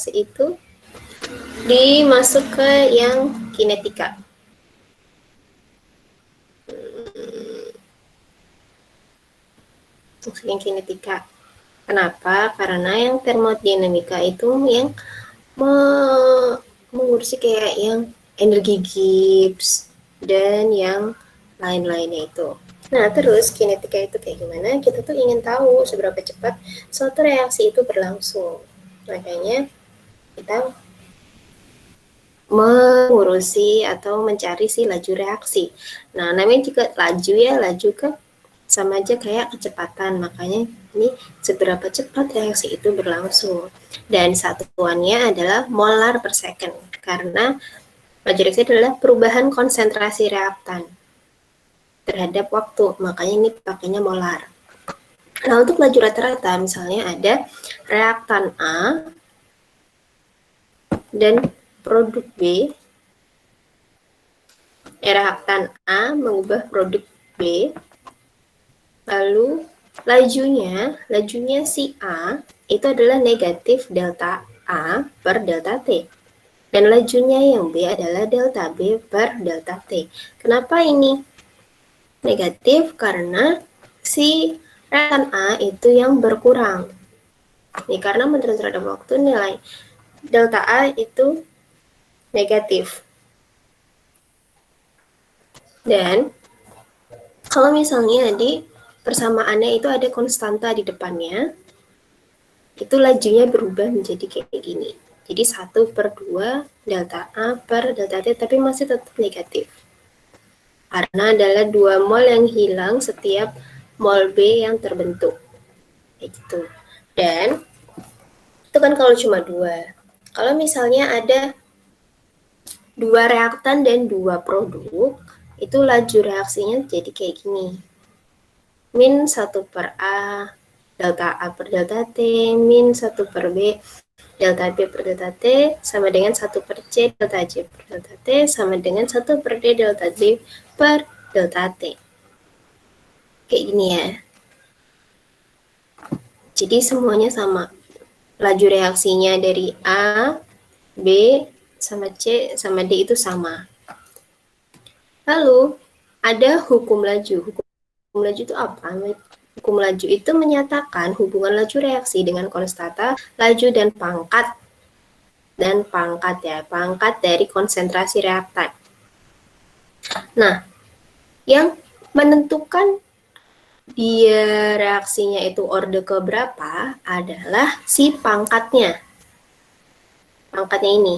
itu dimasuk ke yang kinetika. Yang kinetika. Kenapa? Karena yang termodinamika itu yang mengurusi kayak yang energi Gibbs dan yang lain-lainnya itu. Nah, terus kinetika itu kayak gimana? Kita tuh ingin tahu seberapa cepat suatu reaksi itu berlangsung. Makanya kita mengurusi atau mencari si laju reaksi. Nah, namanya juga laju ya, laju kan sama aja kayak kecepatan. Makanya ini seberapa cepat reaksi itu berlangsung. Dan satuannya adalah molar per second. Karena laju reaksi adalah perubahan konsentrasi reaktan terhadap waktu. Makanya ini pakainya molar. Nah, untuk laju rata-rata misalnya ada reaktan A dan produk B. Reaktan A mengubah produk B. Lalu lajunya si A itu adalah negatif delta A per delta T. Dan lajunya yang B adalah delta B per delta T. Kenapa ini negatif? Karena si reaktan A itu yang berkurang. Ini karena menurut terhadap waktu nilai delta A itu negatif. Dan kalau misalnya di persamaannya itu ada konstanta di depannya, itu lajunya berubah menjadi kayak gini. Jadi 1/2 delta A per delta T, tapi masih tetap negatif. Karena adalah 2 mol yang hilang setiap mol B yang terbentuk. Kayak gitu. Dan itu kan kalau cuma 2. Kalau misalnya ada 2 reaktan dan 2 produk, itu laju reaksinya jadi kayak gini. Min 1/A delta A per delta T, min 1/B delta B per delta T sama dengan 1/C delta J per delta T sama dengan 1/D delta D per delta T. Kayak gini ya. Jadi semuanya sama. Laju reaksinya dari A, B, sama C, sama D itu sama. Lalu, ada hukum laju. Hukum laju itu apa? Hukum laju itu menyatakan hubungan laju reaksi dengan konstanta laju dan pangkat dari konsentrasi reaktan. Nah, yang menentukan dia reaksinya itu orde keberapa adalah si pangkatnya. Pangkatnya ini.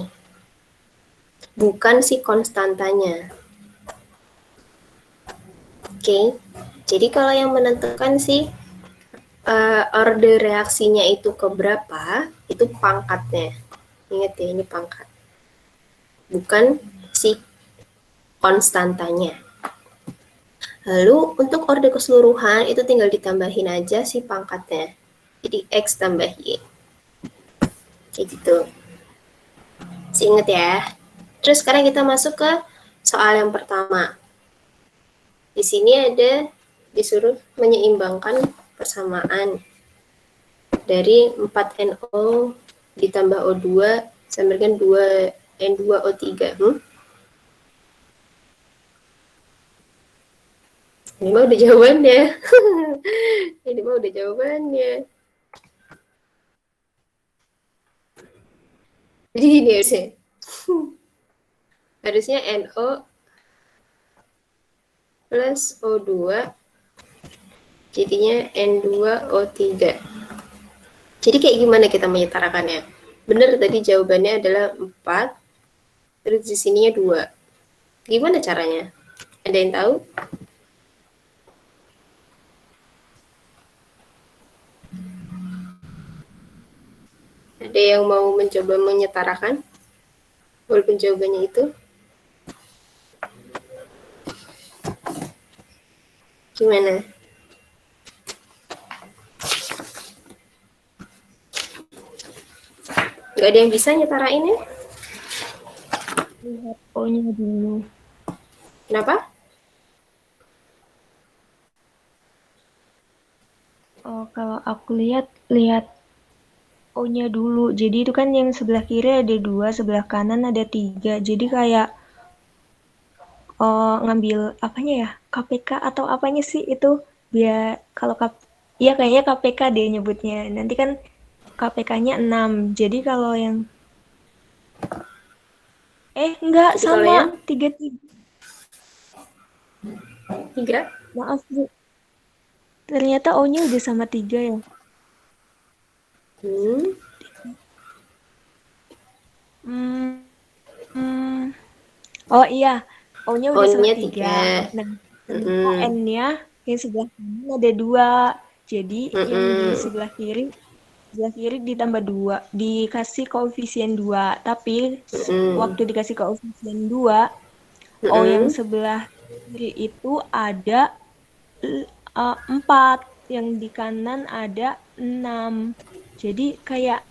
Bukan si konstantanya. Oke. Jadi kalau yang menentukan si orde reaksinya itu keberapa, itu pangkatnya. Ingat ya, ini pangkat. Bukan si konstantanya. Lalu untuk orde keseluruhan itu tinggal ditambahin aja si pangkatnya. Jadi X tambah Y. Kayak gitu. Masih inget ya. Terus sekarang kita masuk ke soal yang pertama. Di sini ada disuruh menyeimbangkan persamaan dari 4NO ditambah O2 sama dengan 2N2O3. Ini mah udah jawabannya. Ini mah udah jawabannya. Jadi gini harusnya. Harusnya NO plus O2 jadinya N2O3. Jadi kayak gimana kita menyetarakannya? Benar tadi jawabannya adalah 4, terus di sininya 2. Gimana caranya? Ada yang tahu? Ada yang mau mencoba menyetarakan? Walaupun jawabannya itu? Gimana? Gak ada yang bisa nyetarain ya? Lihat O-nya dulu. Kenapa? Oh, kalau aku lihat O-nya dulu. Jadi itu kan yang sebelah kiri ada 2, sebelah kanan ada 3. Jadi kayak ngambil apanya ya? KPK atau apanya sih itu? Biar kalau iya kayaknya KPK deh nyebutnya. Nanti kan KPK-nya 6. Jadi kalau yang enggak Jadi kalau sama yang 3 3. 3, Maaf Bu. Ternyata O-nya udah sama 3 ya. hmm, Hmm, hmm. Oh iya, O-nya udah sama O-nya 3. 3. Nah, ternyata Mm-mm. N-nya yang sebelah kanan ada 2. Jadi yang di Mm-mm. sebelah kiri ditambah 2, dikasih koefisien 2. Tapi Mm-mm. waktu dikasih koefisien 2, O yang Mm-mm. sebelah kiri itu ada 4, yang di kanan ada 6. Jadi kayak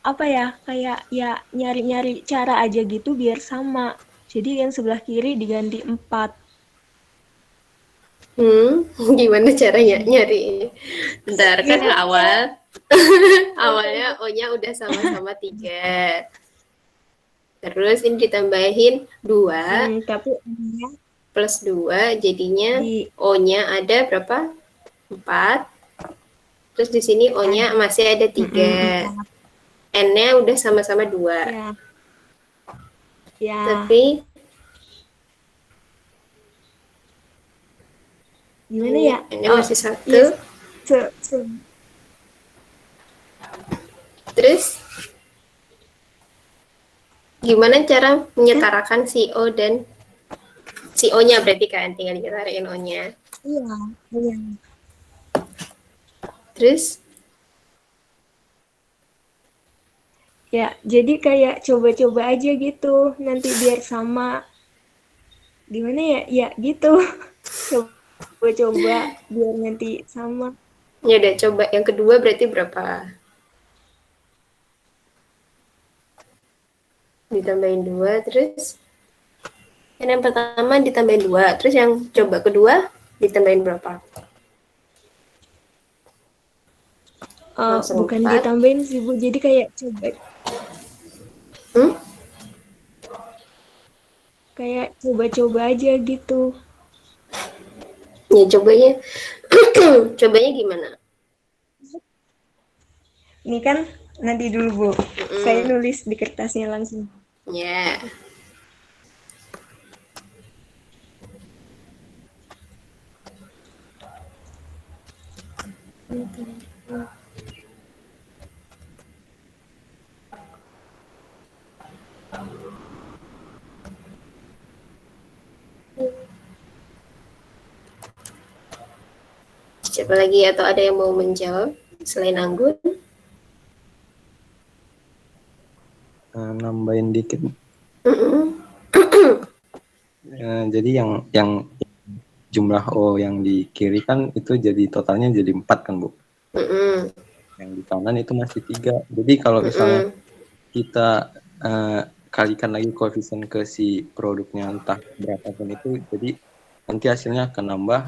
apa ya, kayak ya nyari-nyari cara aja gitu biar sama. Jadi yang sebelah kiri diganti 4. Gimana caranya nyari? Bentar, kan yang Gimana? awal awalnya O-nya udah sama-sama 3. Terus ini ditambahin 2 Tapi ininya plus 2 jadinya di O-nya ada berapa? 4. Terus di sini O-nya ada masih ada 3. 4. N-nya udah sama-sama 2. Ya, ya. Tapi Gimana N-nya, ya? N-nya Oh, masih iya. 1. Se, se, Terus gimana cara kan? menyetarakan si O dan si O-nya berarti kan tinggal diketarin O-nya. Iya, iya. Terus Ya, jadi kayak coba-coba aja gitu. Nanti biar sama. Gimana ya? Ya, gitu. Coba-coba biar nanti sama. ya udah coba yang kedua berarti berapa? Ditambahin 2 terus yang pertama ditambahin 2 terus yang coba kedua ditambahin berapa? Langsung Bukan 4. ditambahin sih, Bu. Jadi kayak Hmm? coba-coba aja gitu. Ya cobanya cobanya gimana? Ini kan nanti dulu, Bu. Saya Mm-mm. nulis di kertasnya langsung. Ya. Siapa lagi atau ada yang mau menjawab selain Anggun? Nambahin dikit. Mm-mm. Jadi yang jumlah O yang di kiri kan itu jadi totalnya jadi 4 kan, Bu. Mm-mm. Yang di kanan itu masih 3. Jadi kalau misalnya Mm-mm. kita kalikan lagi koefisien ke si produknya entah berapapun itu, jadi nanti hasilnya akan nambah.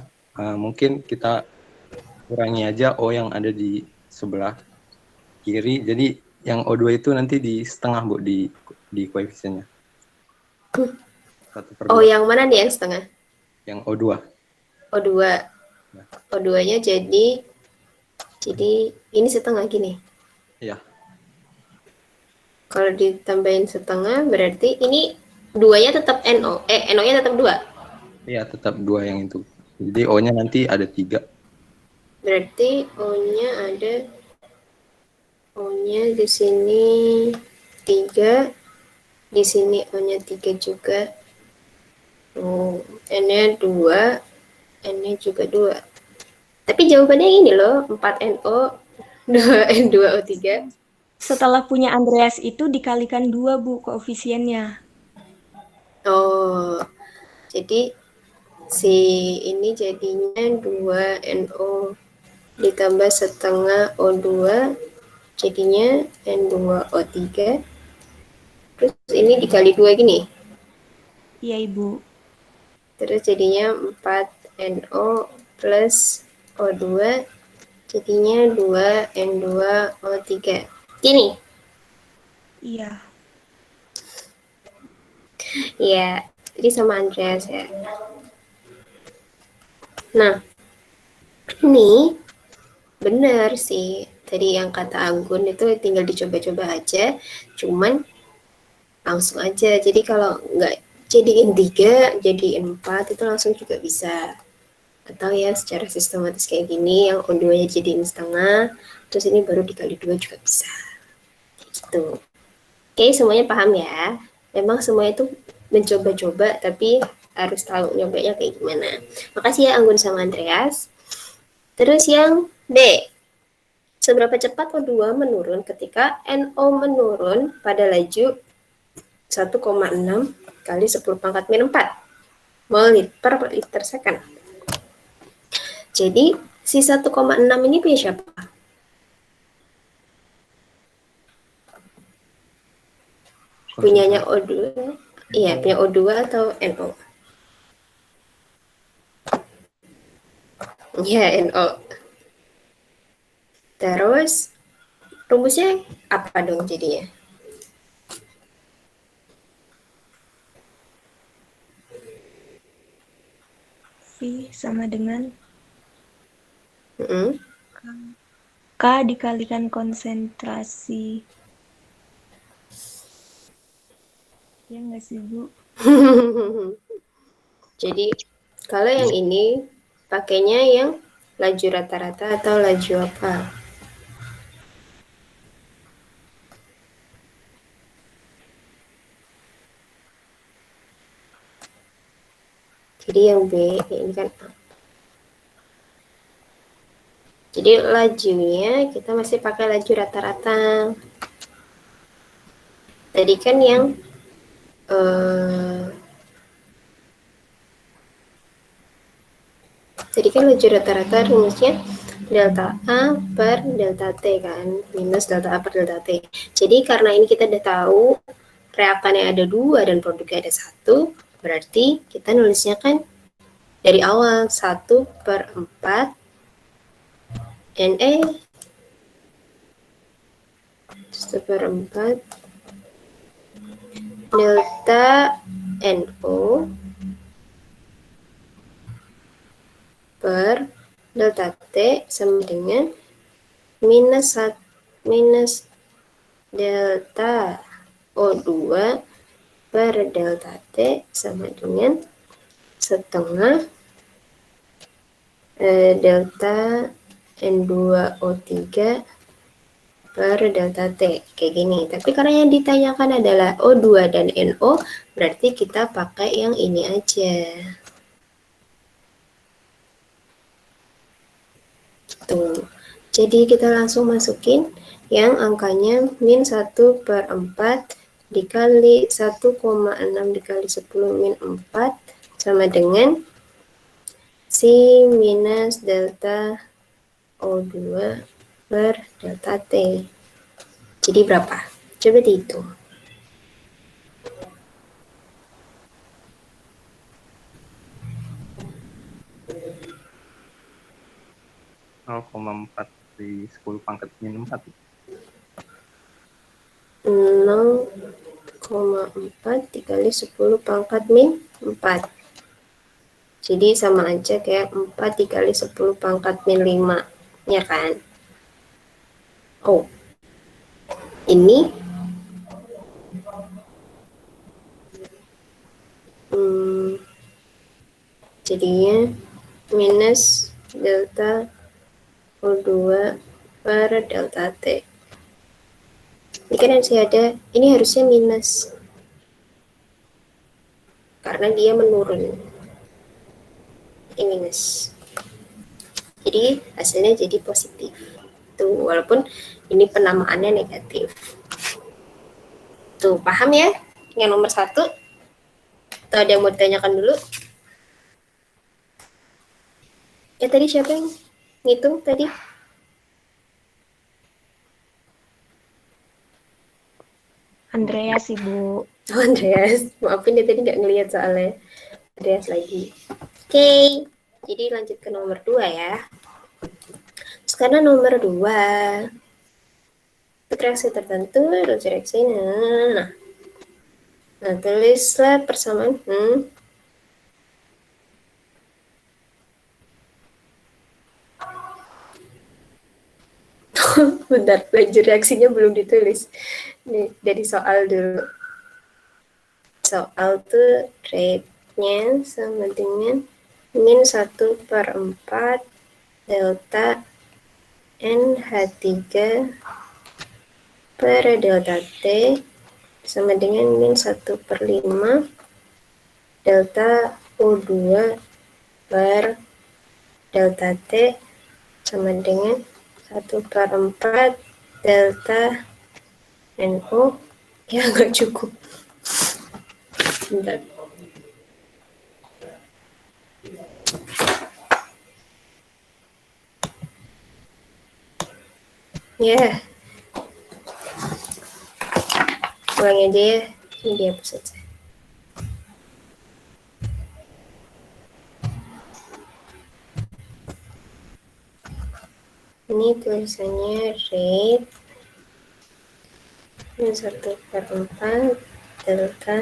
Mungkin kita kurangi aja O yang ada di sebelah kiri. Jadi yang O2 itu nanti di setengah, Bu, di koefisiennya. 1/2. Oh, yang mana nih yang setengah? Yang O2. O2. Nah, O2-nya jadi ini setengah gini. iya. Kalau ditambahin setengah berarti ini duanya tetap NO. NO-nya tetap 2. Iya, tetap 2 yang itu. Jadi O-nya nanti ada 3. Berarti O-nya di sini 3, di sini O-nya 3 juga. Oh, N-nya 2, N-nya juga 2. Tapi jawabannya ini loh, 4NO, 2N2O3. Setelah punya Andreas itu dikalikan 2, Bu, koefisiennya. Oh, jadi si ini jadinya 2NO ditambah setengah O2 jadinya N2O3. Terus ini dikali 2 gini. Iya, Ibu. Terus jadinya 4NO plus O2 Jadinya 2 N2O3. Gini? Iya. Iya, jadi sama Andreas ya. Nah, ini benar sih. Tadi yang kata Anggun itu tinggal dicoba-coba aja. Cuman langsung aja. Jadi kalau nggak jadiin 3, jadiin 4 itu langsung juga bisa. Atau ya secara sistematis kayak gini, yang O2-nya jadiin setengah, terus ini baru dikali 2 juga bisa. Gitu. Oke, semuanya paham ya? Memang semua itu mencoba-coba, tapi harus tahu nyobanya kayak gimana. Makasih ya Anggun sama Andreas. Terus yang D. Seberapa cepat O2 menurun ketika NO menurun pada laju 1,6 kali 10 pangkat min 4 mol per liter second. Jadi, si 1,6 ini punya siapa? Punyanya O2. Iya, punya O2 atau NO? Iya, NO. Terus, rumusnya apa dong jadinya? V sama dengan Hmm. K dikalikan konsentrasi. Ya nggak sih, Bu? Jadi, kalau yang ini pakainya yang laju rata-rata atau laju apa? Jadi yang B ini kan A. Jadi lajunya kita masih pakai laju rata-rata. Tadi kan yang Jadi kan laju rata-rata rumusnya delta A per delta T kan, minus delta A per delta T. Jadi karena ini kita udah tahu reaktannya ada 2 dan produknya ada 1, berarti kita nulisnya kan dari awal 1/4 NA 1/4 delta NO per delta T sama dengan minus delta O2 per delta T sama dengan setengah delta N2O3 per delta T. Kayak gini. Tapi karena yang ditanyakan adalah O2 dan NO, berarti kita pakai yang ini aja. Tuh. Jadi kita langsung masukin yang angkanya min 1/4 dikali 1,6 dikali 10 min 4 sama dengan si minus delta O2 per delta T. Jadi berapa? Coba dihitung. .4 di 10 pangkat min 4. 0,4 dikali 10 pangkat min 4. Jadi sama aja kayak 4 dikali 10 pangkat min 5. Ya kan? Oh. Ini jadinya minus delta O2 per delta T. Ini kan masih ada, ini harusnya minus. Karena dia menurun. Ini minus. Jadi hasilnya jadi positif. Tuh, walaupun ini penamaannya negatif. Tuh, paham ya? Yang nomor 1. Atau ada yang mau ditanyakan dulu? Ya tadi siapa yang ngitung tadi? Andreas, Ibu. Oh, Andreas. Maafin dia tadi nggak ngelihat soalnya. Andreas lagi. Oke. Jadi lanjut ke nomor 2 ya. Sekarang nomor 2. Untuk reaksi tertentu, reaksi. Nah, tulislah persamaan. Bentar, laju reaksinya belum ditulis. Nih, dari soal dulu. Soal tuh rate-nya sama dengan min 1/4 delta NH3 per delta T sama dengan min 1/5 delta O2 per delta T sama dengan 1/4 delta NO. Ya, nggak cukup. Bentar. Ya, ulangi aja ya. Ini dihapus saja. Ini tulisannya rate min 1/4 delta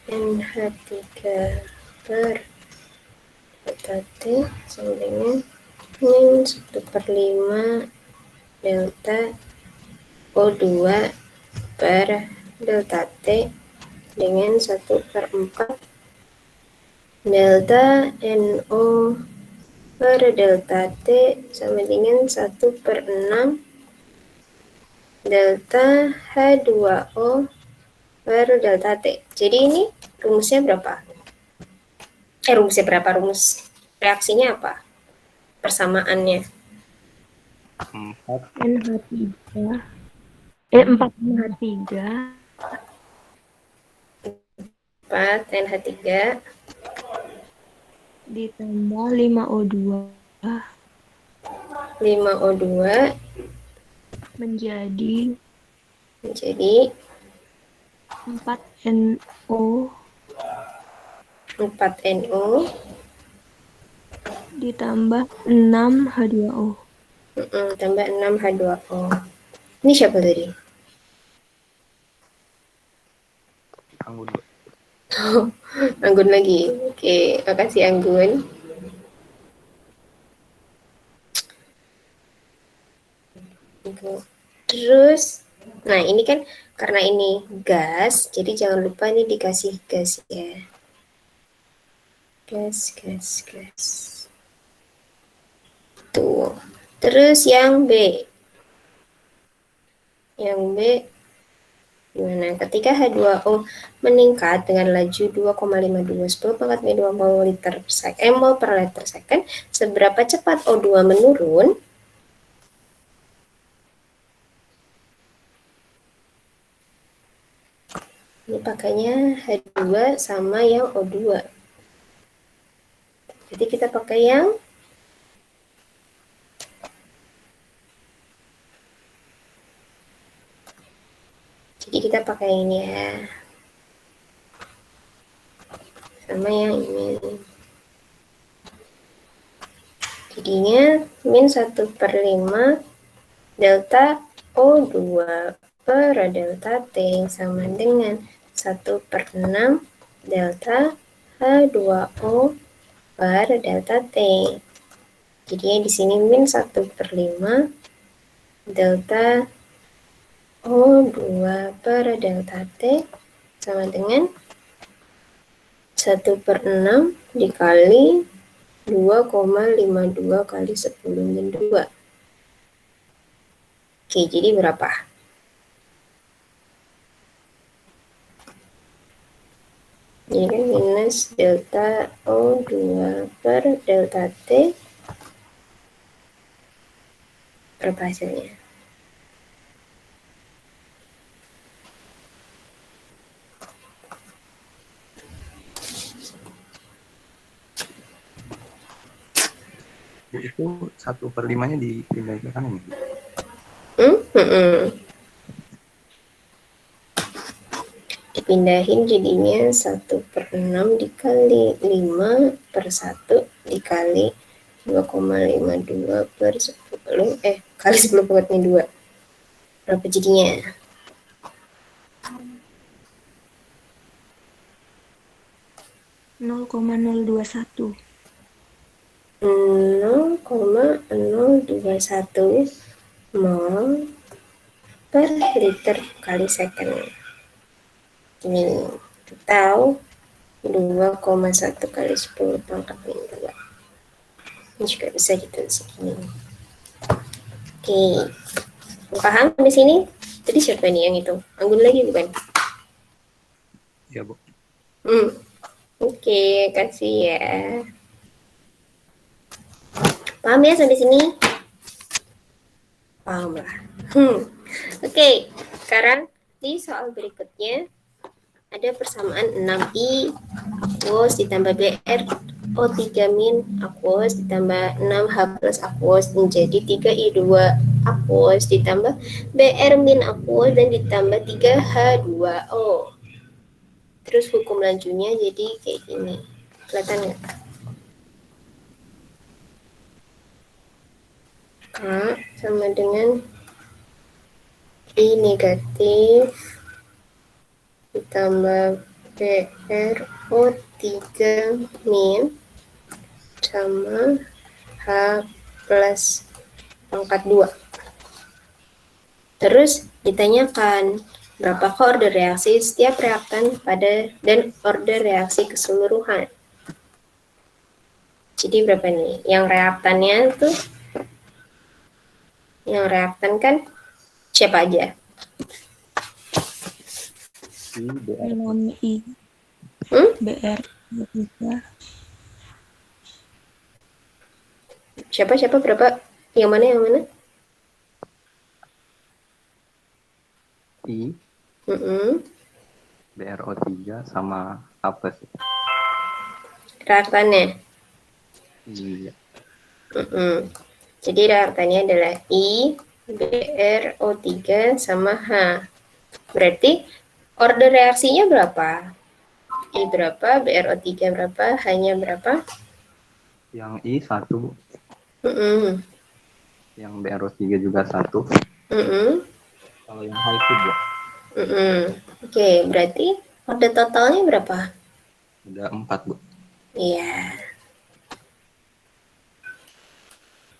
NH3 per delta T sama dengan min 1/5 delta O2 per delta T dengan 1/4 delta NO per delta T sama dengan 1/6 delta H2O per delta T. Jadi ini rumusnya berapa? Rumus reaksinya apa? Persamaannya. 4 NH3. 4 NH3 4 NH3 ditambah 5O2 5O2 menjadi 4NO 4NO ditambah 6H2O. Tambah 6H2O. Ini siapa tadi? Anggun. Anggun lagi. Oke, makasih Anggun. Terus, nah ini kan karena ini gas, jadi jangan lupa ini dikasih gas ya. Gas. Tuh. Terus yang B. Yang B gimana? Ketika H2O meningkat dengan laju 2,52 10⁻²2 mol per liter seberapa cepat O2 menurun? Ini pakainya H2 sama yang O2. Jadi kita pakai yang ini ya. Sama yang ini. Jadinya min 1/5 delta O2 per delta T sama dengan 1/6 delta H2O per delta T. Jadinya di sini min 1/5 delta O2 per delta T sama dengan 1/6 dikali 2,52 kali 10⁻². Oke, jadi berapa? Ini kan minus delta O2 per delta T. Berapa hasilnya? Itu 1/5-nya dipindah ke kanan. Dipindahin jadinya 1/6 dikali 5/1 dikali 2,52 per 10 kali 10 pangkatnya 2. Berapa jadinya? 0,021. 0,021 mol per liter kali second. Ini atau 2,1 kali 10 pangkat 2. Ini juga bisa ditulis segini. Oke, paham di sini? Tadi siapa nih yang itu? Anggun lagi bukan? Ya, Bu. Oke, kasih ya. Paham ya sampai sini? Paham lah. Oke, sekarang di soal berikutnya ada persamaan 6I aquos ditambah BR O3 min aquos ditambah 6H plus aquos menjadi 3I2 aquos ditambah BR min aquos dan ditambah 3H2O. Terus hukum lanjutnya jadi kayak gini. Kelihatan nggak? K sama dengan I negatif ditambah BrO3 min sama H plus pangkat 2. Terus ditanyakan berapakah order reaksi setiap reaktan pada dan order reaksi keseluruhan. Jadi berapa nih? Yang reaktannya tuh, yang reaktan kan siapa aja? I, BR. 6I. BR. Siapa berapa? Yang mana? I, BRO3 sama H plus. Reaktannya. Iya. Jadi reaktannya adalah I, BrO3 sama H. Berarti order reaksinya berapa? I berapa, BrO3 berapa, H-nya berapa? Yang I 1, Bu. Yang BRO3 juga 1. Kalau yang H itu 2. Oke, berarti order totalnya berapa? Ada 4, Bu. Iya.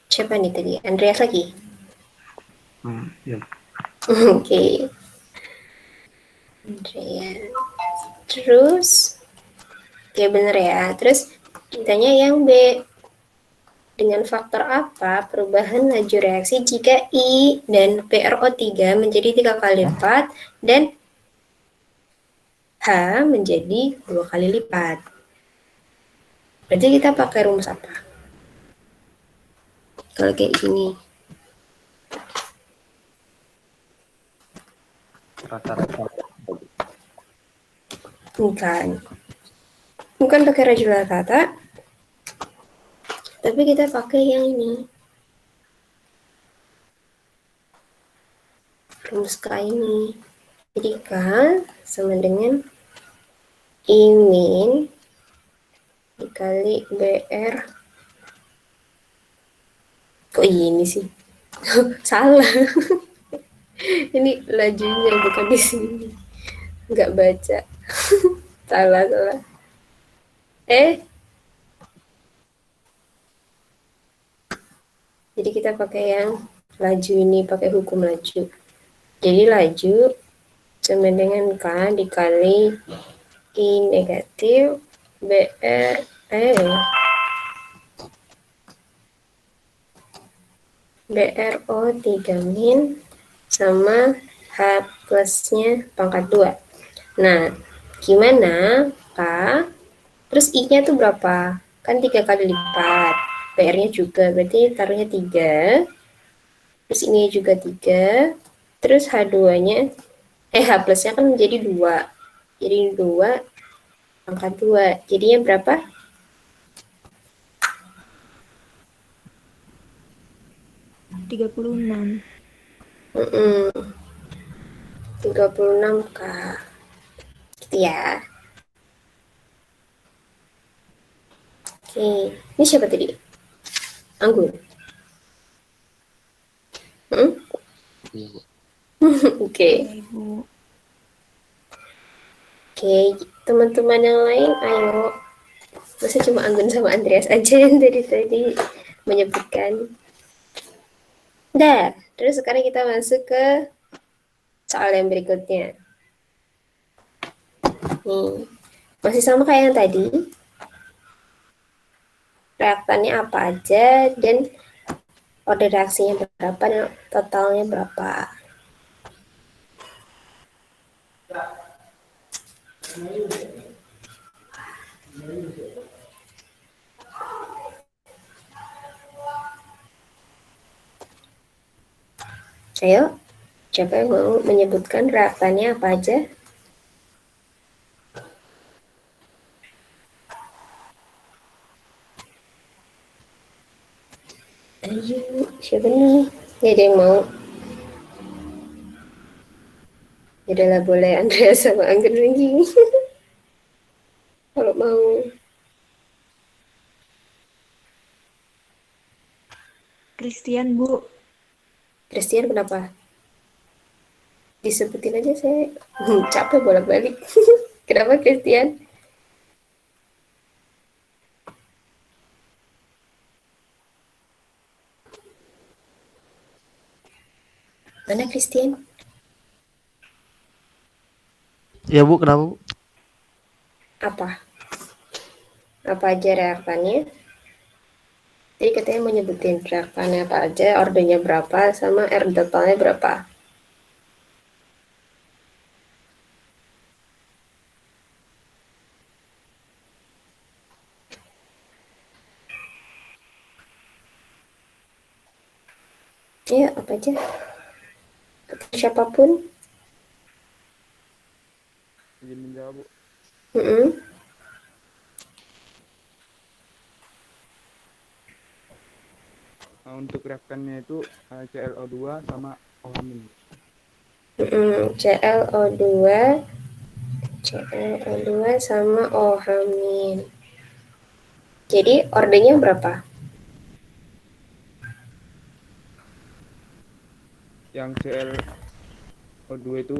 Siapa nih tadi? Andreas lagi? Ya. Oke. Andreas. Terus, oke bener ya. Terus ditanya yang B. Dengan faktor apa perubahan laju reaksi jika I dan BrO3 menjadi 3 kali lipat dan H menjadi 2 kali lipat? Berarti kita pakai rumus apa? Kalau kayak gini. Rata-rata. Bukan pakai raju rata-rata, tapi kita pakai yang ini. Rumus K ini. Jadi K sama dengan I min dikali BR. Kok ini sih? Salah. Ini lajunya bukan di sini. Nggak baca. salah. Jadi kita pakai yang laju ini, pakai hukum laju. Jadi laju sama dengan K dikali I negatif BrO3 min sama H plusnya pangkat 2. Nah, gimana K? Terus I-nya tuh berapa? Kan 3 kali lipat. PR-nya juga, berarti taruhnya 3. Terus ini juga 3. Terus H2-nya, H plusnya kan menjadi 2. Jadi 2 pangkat 2. Jadinya berapa? 36. 36K. Gitu ya. Oke. Ini siapa tadi? Anggun. Iya, Bu. Oke. Ya, Ibu. Oke, teman-teman yang lain, ayo. Masa cuma Anggun sama Andreas aja yang dari tadi menyebutkan. Dah, terus sekarang kita masuk ke soal yang berikutnya. Nih, masih sama kayak yang tadi. Reaktannya apa aja dan order reaksinya berapa dan totalnya berapa. Ayo, siapa yang mau menyebutkan reaktannya apa aja? Ayo, siapa nih? Gak ada yang mau. Yaudah boleh Andreas sama Anggun lagi. Kalau mau. Christian, Bu. Christian kenapa? Disebutin aja saya. Capek bolak-balik. Kenapa Christian? Mana Christian? Ya Bu, kenapa Bu? Apa? Apa aja reaktannya? Jadi katanya mau nyebutin reaktannya apa aja, ordernya berapa, sama R totalnya berapa. Ya, apa aja. Siapapun. Izin menjawab, Bu. Mm-mm. Untuk reaktannya itu ClO2 sama OH-. ClO2 sama OH-. Jadi ordernya berapa? Yang ClO2 itu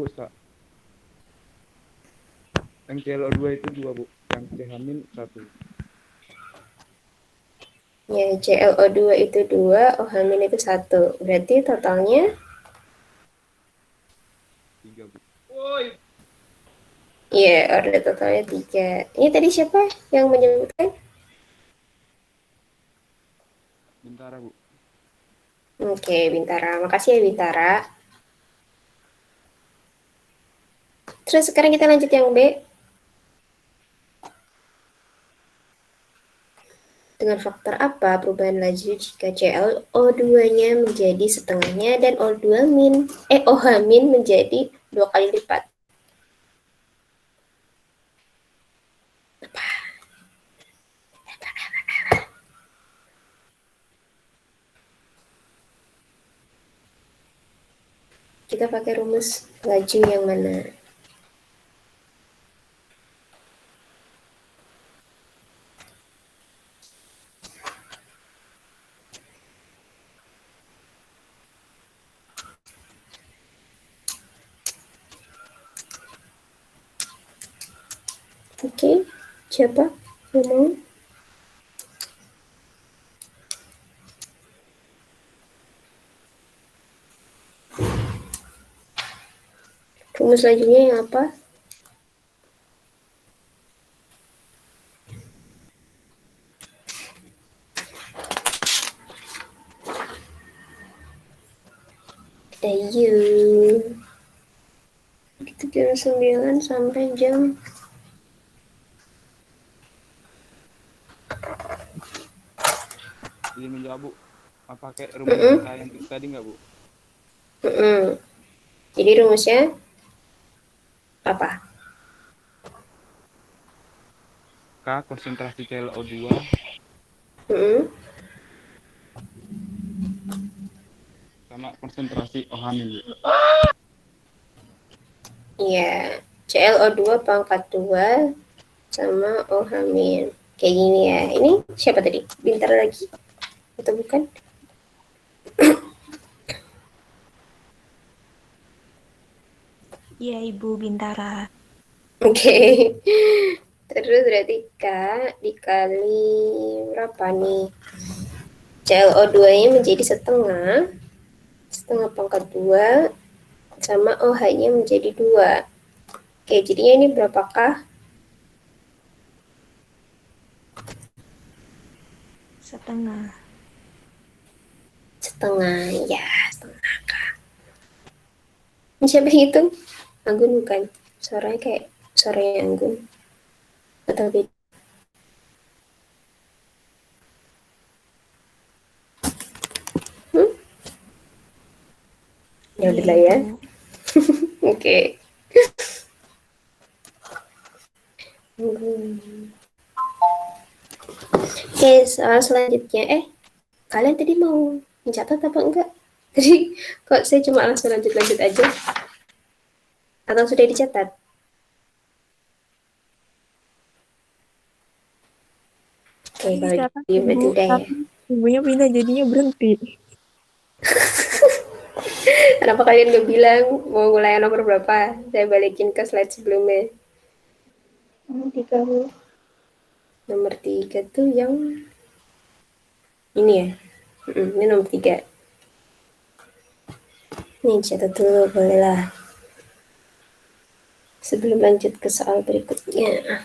yang ClO2 itu 2, Bu. Yang CH-1. Ya, ClO2 itu 2, OH- itu 1. Berarti totalnya? 3, Bu. Iya, order totalnya 3. Ini tadi siapa yang menyebutkan? Bintara, Bu. Oke, Bintara. Makasih ya, Bintara. Terus sekarang kita lanjut yang B. Dengan faktor apa perubahan laju jika ClO2-nya menjadi setengahnya dan OH- menjadi 2 kali lipat? Kita pakai rumus laju yang mana? Oke, siapa yang mau? Rumus lajunya yang apa? Ayo. Itu jam 9 sampai jam Izin menjawab, Bu. Pakai rumus saintifik tadi nggak, Bu? Jadi rumusnya apa? K konsentrasi ClO2 Mm-mm. sama konsentrasi OH-, Bu. Iya, ClO2 pangkat 2 sama OH-. Kayak gini ya. Ini siapa tadi? Bintar lagi? Atau bukan? Iya, Ibu Bintara. Oke. Terus berarti K dikali berapa nih? ClO2-nya menjadi setengah pangkat 2 sama OH-nya menjadi 2. Oke, jadinya ini berapakah? Setengah. Setengah, ya, setengah. Ini siapa yang hitung? Anggun bukan? Suaranya kayak suaranya Anggun. Atau beda? Hmm? Ya Iya, udah ya. Ibu. Oke. Oke, soal selanjutnya. Kalian tadi mau mencatat apa enggak? Tadi kok saya cuma langsung lanjut-lanjut aja? Atau sudah dicatat? Oke, kalau Dicatat, gitu berarti Ibu, udah ya. tapi Ibunya pindah jadinya berhenti. Kenapa kalian gak bilang mau mulai nomor berapa? Saya balikin ke slide sebelumnya. Nomor 3 tuh yang ini ya. Ini nomor 3. Ini catat dulu, bolehlah. Sebelum lanjut ke soal berikutnya.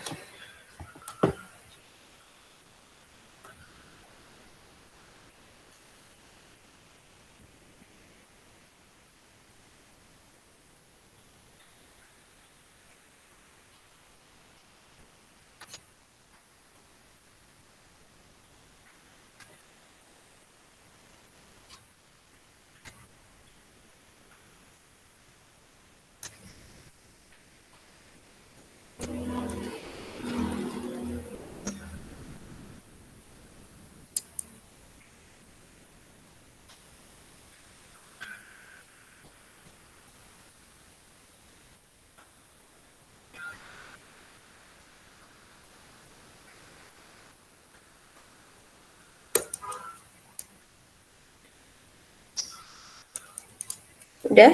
Udah?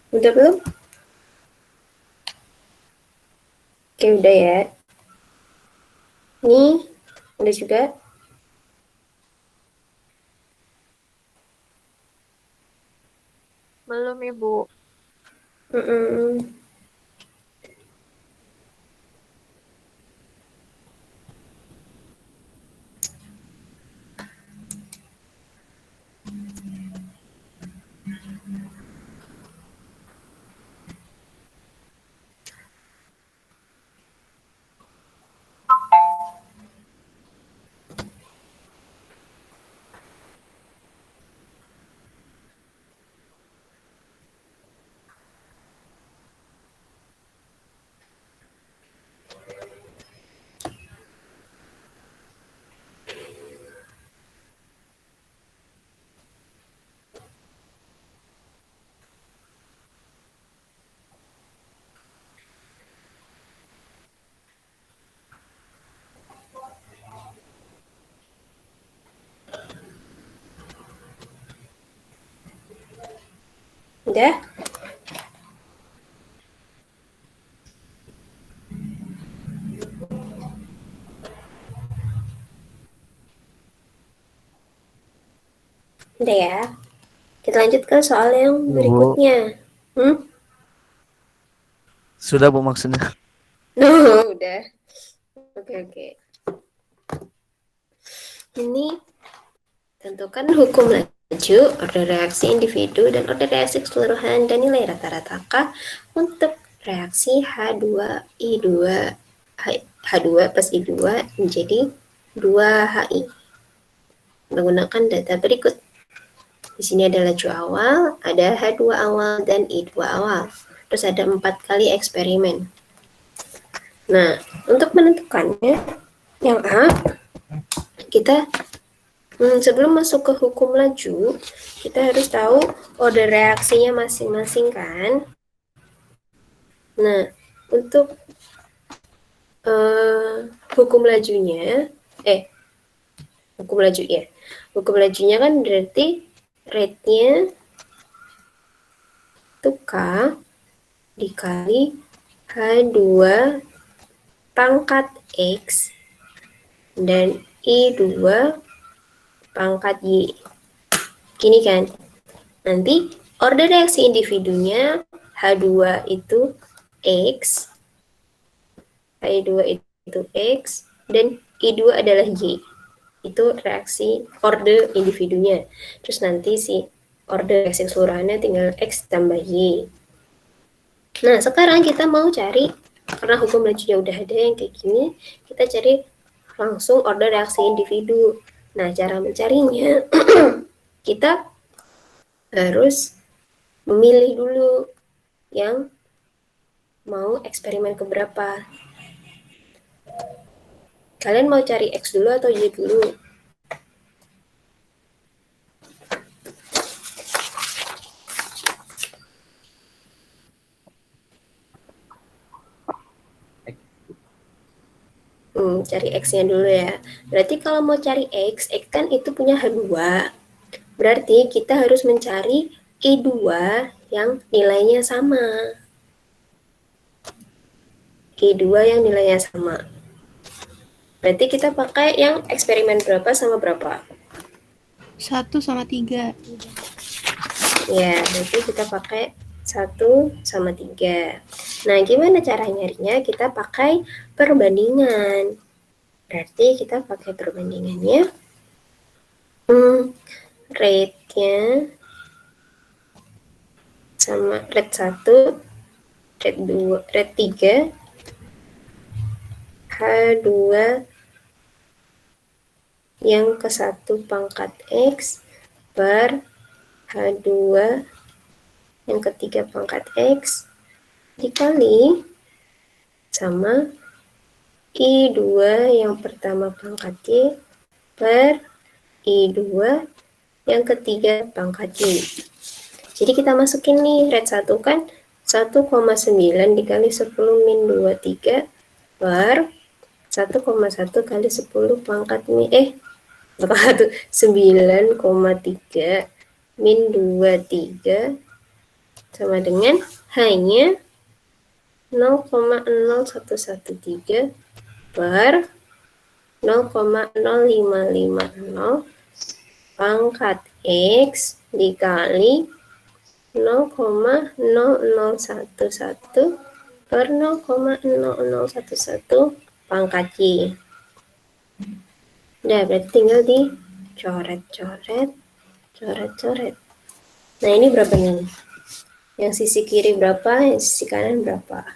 Udah belum? Oke, udah ya. Nih, udah juga. Belum, Ibu. Mm-mm. Udah? Udah ya. Kita lanjut ke soal yang Bu. berikutnya. Sudah Bu maksudnya. No, udah. Oke. Ini tentukan hukum laju, order reaksi individu, dan order reaksi keseluruhan dan nilai rata-rata K untuk reaksi H2I2 H2 plus I2 menjadi 2HI menggunakan data berikut. Di sini ada laju awal, ada H2 awal, dan I2 awal. Terus ada 4 kali eksperimen. Nah, untuk menentukannya, yang A, kita sebelum masuk ke hukum laju, kita harus tahu order reaksinya masing-masing kan. Nah, untuk hukum lajunya, hukum laju ya. Hukum lajunya kan berarti rate-nya itu K dikali H2 pangkat X dan I2 pangkat Y. Gini kan. Nanti order reaksi individunya H2 itu X, I2 itu X, dan I2 adalah Y. Itu reaksi order individunya. Terus nanti si order reaksi keseluruhannya tinggal X tambah Y. Nah, sekarang kita mau cari, karena hukum lajunya udah ada yang kayak gini, kita cari langsung order reaksi individu. Nah, cara mencarinya, kita harus memilih dulu yang mau eksperimen keberapa. Kalian mau cari X dulu atau Y dulu? Cari X-nya dulu ya. Berarti kalau mau cari X kan itu punya H2. Berarti kita harus mencari I2 yang nilainya sama. I2 yang nilainya sama. Berarti kita pakai yang eksperimen berapa sama berapa? 1 sama 3. Ya, berarti kita pakai 1 sama 3. Nah, gimana cara nyarinya? Kita pakai perbandingan. Berarti kita pakai perbandingannya. Rate-nya sama rate 1, rate 2, rate 3, H2 yang ke-1 pangkat X per H2 yang ke-3 pangkat X dikali sama I2 yang pertama pangkat Y per I2 yang ke-3 pangkat Y. Jadi kita masukin nih rate 1 kan 1,9 dikali 10 min 23 per 1,1 kali 10 pangkat min 9,3 min 23 sama dengan hanya 0,0113 per 0,0550 pangkat X dikali 0,0011 per 0,0011 pangkat Y. Udah, berarti tinggal dicoret-coret. Nah, ini berapa nih? Yang sisi kiri berapa, yang sisi kanan berapa?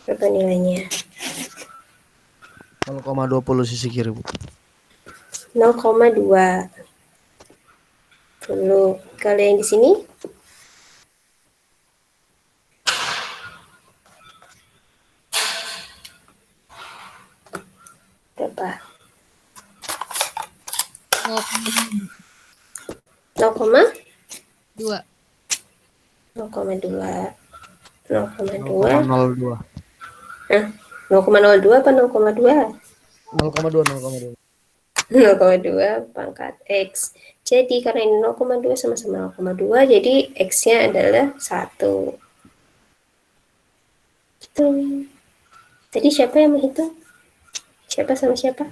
Berapa nilainya? 0,20 sisi kiri, Bu. 0,2. Kalau yang di sini? Berapa? 0,2. 0,02. 0,02. Hah? 0,02 apa 0,2? 0,2. 0,2 pangkat X. Jadi karena ini 0,2 sama-sama 0,2, jadi X-nya adalah 1. Gitu. Tadi siapa yang menghitung? Siapa sama siapa?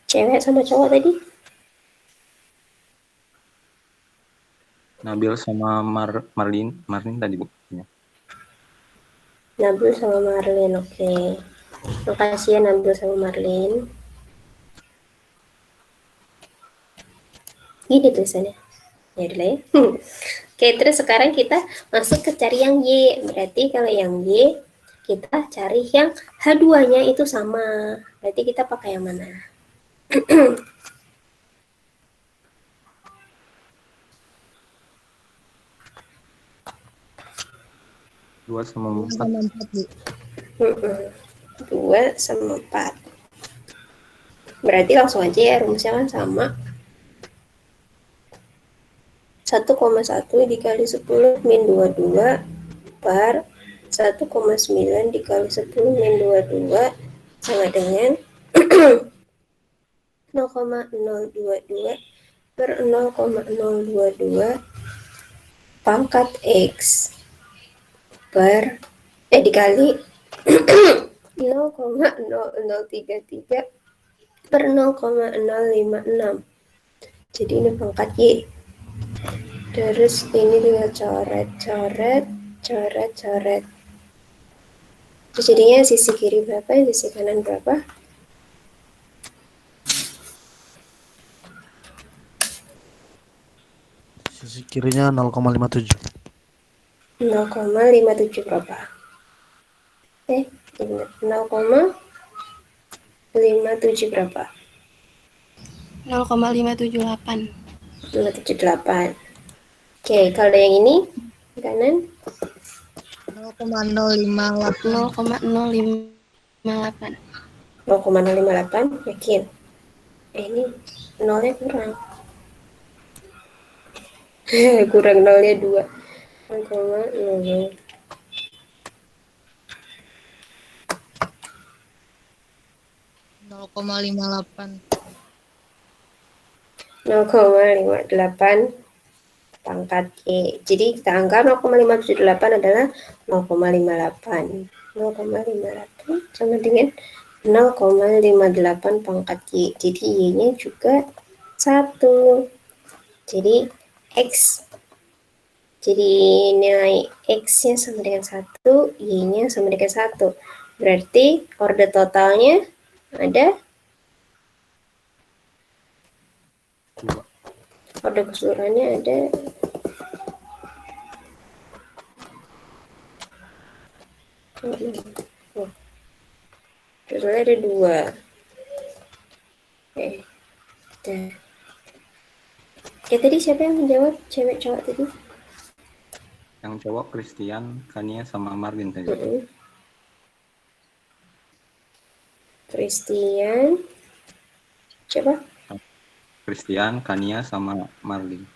Cewek sama cowok tadi? Nabil sama Marlin tadi, Bu. Ya. Nabil sama Marlin, oke. Makasih ya Nabil sama Marlin. Gini tulisannya. Ya udah ya. Oke, terus sekarang kita masuk ke cari yang Y. Berarti kalau yang Y, kita cari yang H2-nya itu sama. Berarti kita pakai yang mana? Dua sama Dua empat. sama 4, Bu. 2 sama 4. Berarti langsung aja ya, rumusnya kan sama. 1,1 dikali 10 min 22 per 1,9 dikali 10 min 22 sama dengan 0,022 per 0,022 pangkat X per dikali 0,0033 per 0,056. Jadi ini pangkat Y. Terus ini tinggal coret. Terus jadinya sisi kiri berapa, sisi kanan berapa? Sisi kirinya 0,57. 0,57 berapa? 0,57 berapa? 0,578. 578. Oke, kalau yang ini kanan 0,058. 0,058. 0,058, yakin? Ini nolnya kurang. Kurang nolnya 2. 0,00. 0,58. 0,58 pangkat Y. Jadi kita anggap 0,578 adalah 0,58. 0,58 sama dengan 0,58 pangkat Y. Jadi Y-nya juga 1. Jadi X. Jadi nilai X-nya sama dengan 1, Y-nya sama dengan 1. Berarti order totalnya ada, order keseluruhannya ada totalnya ada 2. Tadi siapa yang menjawab? Cewek cowok tadi? Yang cowok Christian, Kania sama Marlin tadi. Christian, coba Christian, Kania sama Marlin.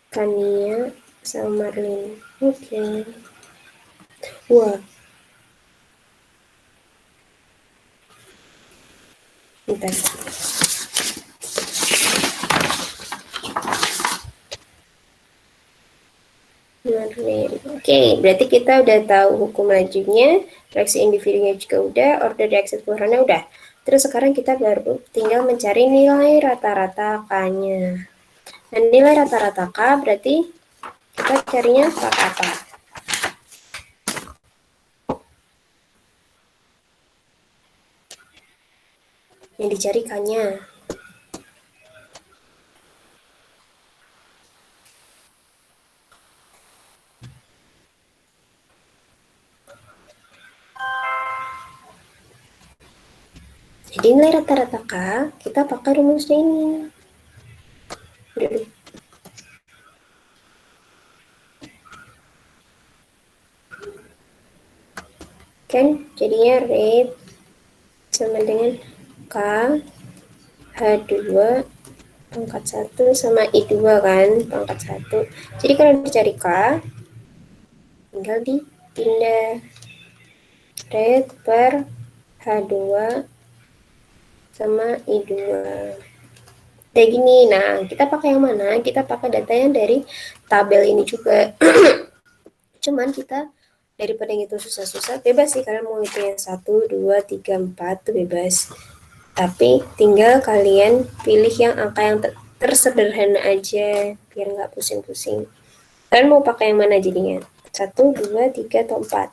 Kania sama Marlin. Oke. Wah. Bentar. Oke, berarti kita udah tahu hukum lajunya, reaksi individunya juga udah, order reaksi keseluruhannya udah. Terus sekarang kita baru tinggal mencari nilai rata-rata K-nya. Nah, nilai rata-rata K berarti kita carinya pakai apa? Yang dicari K-nya. Jadi nilai rata-rata K, kita pakai rumusnya ini. Kan jadinya rate sama dengan K H2 pangkat 1 sama I2 kan, pangkat 1. Jadi kalau dicari K, tinggal dipindah rate per H2 sama I2. Kayak gini, nah kita pakai yang mana? Kita pakai data yang dari tabel ini juga. Cuman kita daripada itu susah-susah, bebas sih kalian mau itu yang 1, 2, 3, 4 tuh bebas. Tapi tinggal kalian pilih yang angka yang tersederhana aja, biar nggak pusing-pusing. Kalian mau pakai yang mana jadinya? 1, 2, 3, atau 4?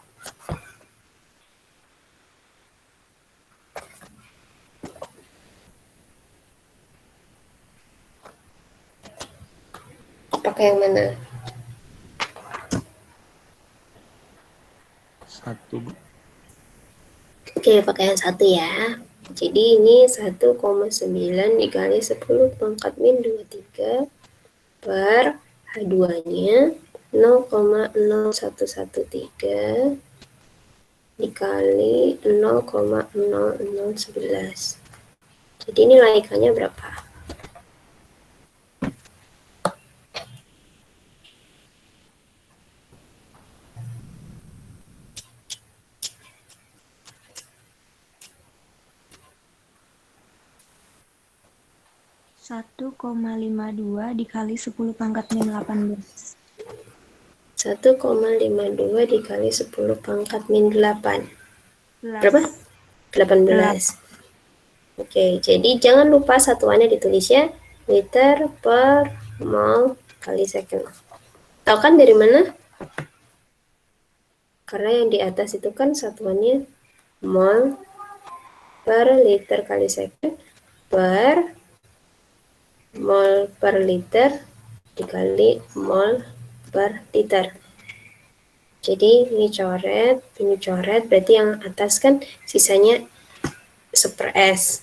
Pakai yang mana? 1. 1, Bu. Oke, pakai yang 1 ya. Jadi ini 1,9 dikali 10 pangkat min 23 per H2-nya 0,0113 dikali 0,0011. Jadi nilai ikannya berapa? Satu 1,52 dikali 10 pangkat min 18. 1,52 dikali 10 pangkat min 8. Berapa? 18. Oke, jadi jangan lupa satuannya ditulis ya. Liter per mol kali second. Tahu kan dari mana? Karena yang di atas itu kan satuannya mol per liter kali second per mol per liter dikali mol per liter. Jadi ini coret, berarti yang atas kan sisanya seper S.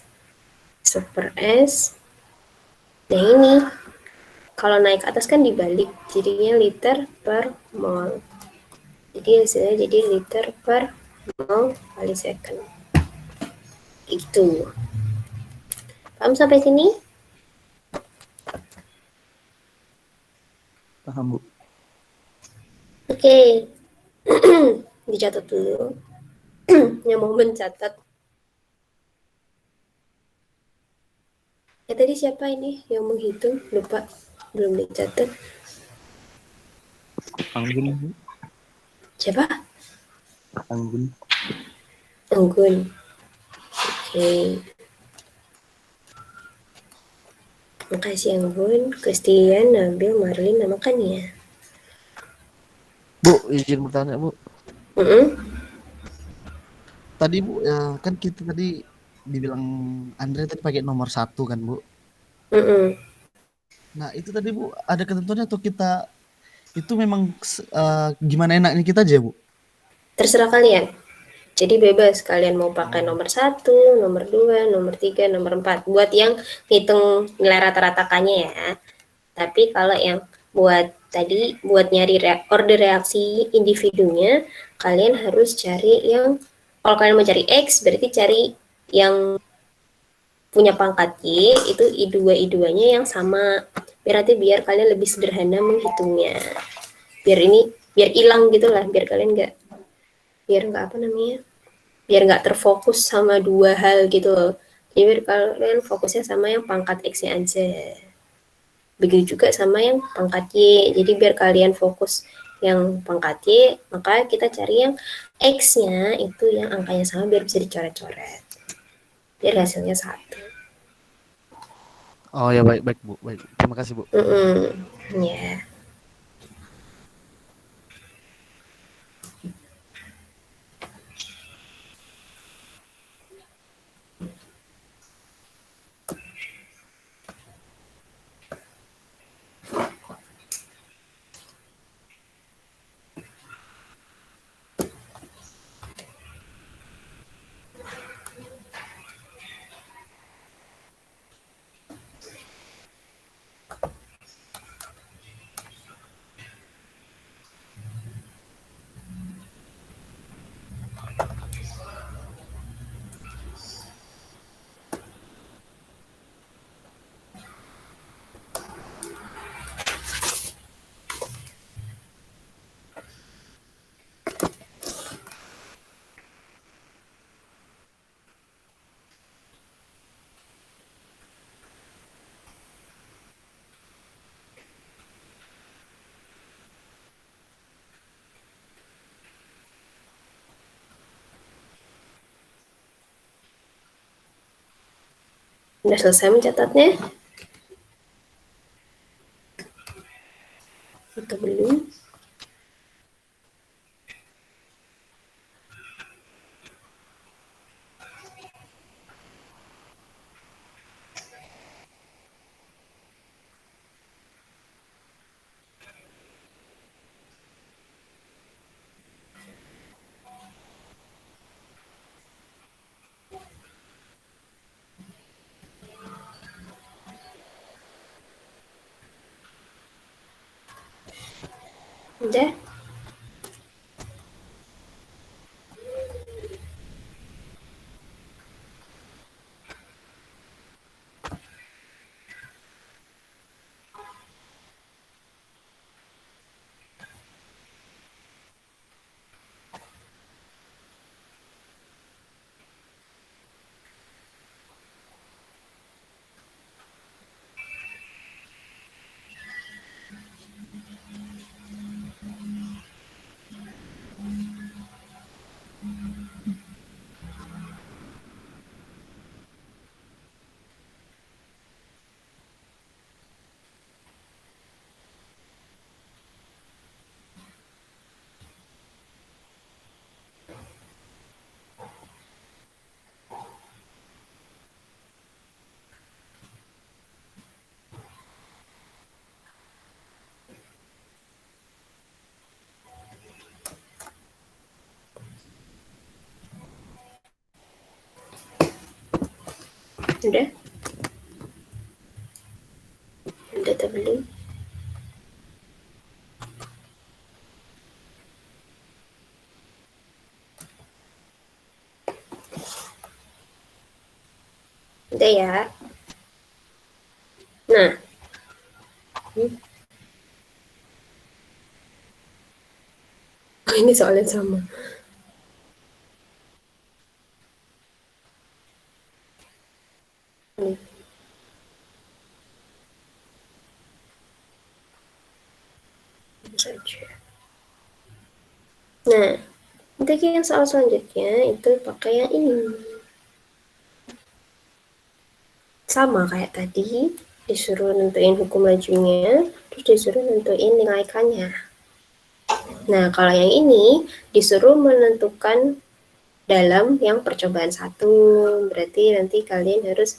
Nah ini, kalau naik ke atas kan dibalik, jadinya liter per mol. Jadi hasilnya jadi liter per mol kali second. Itu. Paham sampai sini? Paham, Bu. Oke. Dicatat dulu. Yang mau mencatat. Ya tadi siapa ini yang menghitung? Lupa. Belum dicatat. Anggun, Bu. Siapa? Anggun. Anggun. Oke. Makasih Anggun, Christian, Nabil, Marlin, namakan ya. Bu, izin bertanya Bu. Mm-mm. Tadi Bu, ya, kan kita tadi dibilang Andre tadi pakai nomor 1 kan Bu. Mm-mm. Nah itu tadi Bu, ada ketentuannya atau kita itu memang gimana enaknya kita aja Bu? Terserah kalian. Jadi bebas kalian mau pakai nomor 1, nomor 2, nomor 3, nomor 4. Buat yang hitung nilai rata-ratakannya ya. Tapi kalau yang buat tadi, buat nyari order reaksi individunya, kalian harus cari yang, kalau kalian mau cari X, berarti cari yang punya pangkat Y, itu I2, I2-nya yang sama. Berarti biar kalian lebih sederhana menghitungnya. Biar hilang gitu lah, biar kalian biar nggak terfokus sama dua hal gitu loh. Jadi biar kalian fokusnya sama yang pangkat X-nya aja. Begitu juga sama yang pangkat Y. Jadi biar kalian fokus yang pangkat Y, maka kita cari yang X-nya itu yang angkanya sama biar bisa dicoret-coret. Biar hasilnya 1. Oh ya baik baik Bu, baik. Terima kasih Bu. Ya. Udah selesai mencatatnya? Atau belum? Udah? Udah? Udah atau belum? Udah ya? Nah, oh, ini soalnya sama. Nih. Saja. Nah, untuk yang soal selanjutnya itu pakai yang ini. Sama kayak tadi, disuruh nentuin hukum lajunya, terus disuruh nentuin nilai K-nya. Nah, kalau yang ini disuruh menentukan dalam yang percobaan satu, berarti nanti kalian harus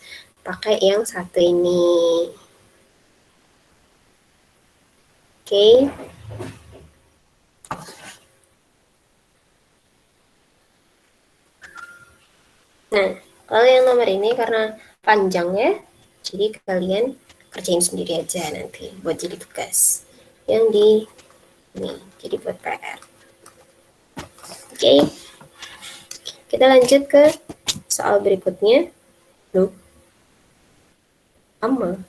pakai yang satu ini. Oke. Nah, kalau yang nomor ini karena panjang ya, jadi kalian kerjain sendiri aja nanti buat jadi tugas yang di ini, jadi buat PR. Oke, kita lanjut ke soal berikutnya. Loh, sama.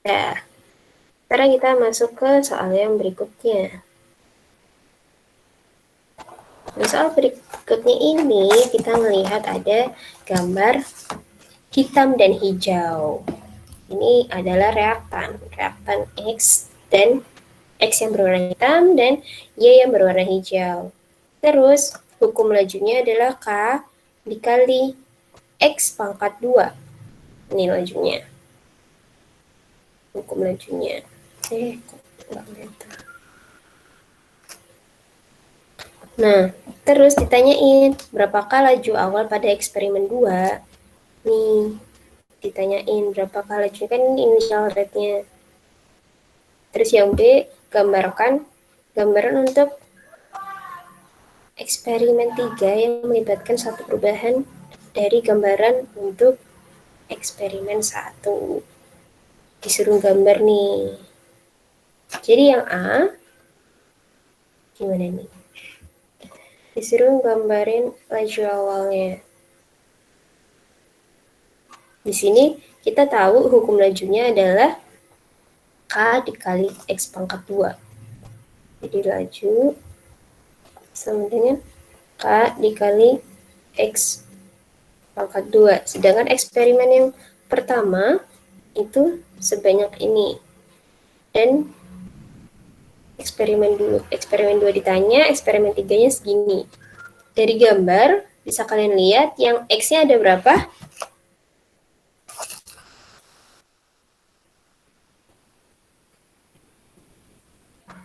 Nah, sekarang kita masuk ke soal yang berikutnya. Nah, soal berikutnya ini kita melihat ada gambar hitam dan hijau. Ini adalah reaktan X dan X yang berwarna hitam dan Y yang berwarna hijau. Terus hukum lajunya adalah K dikali X pangkat 2. Ini lajunya. Hukum lajunya. Nah, terus ditanyain berapakah laju awal pada eksperimen 2? Nih, ditanyain berapakah laju, kan ini initial rate-nya. Terus yang B, gambarkan gambaran untuk eksperimen 3 yang melibatkan satu perubahan dari gambaran untuk eksperimen 1. Disuruh gambar nih. Jadi yang A, gimana nih? Disuruh gambarin laju awalnya. Di sini kita tahu hukum lajunya adalah K dikali X pangkat 2. Jadi laju sama dengan K dikali X pangkat 2. Sedangkan eksperimen yang pertama itu sebanyak ini. Dan eksperimen 2 ditanya, eksperimen 3-nya segini. Dari gambar bisa kalian lihat yang X-nya ada berapa?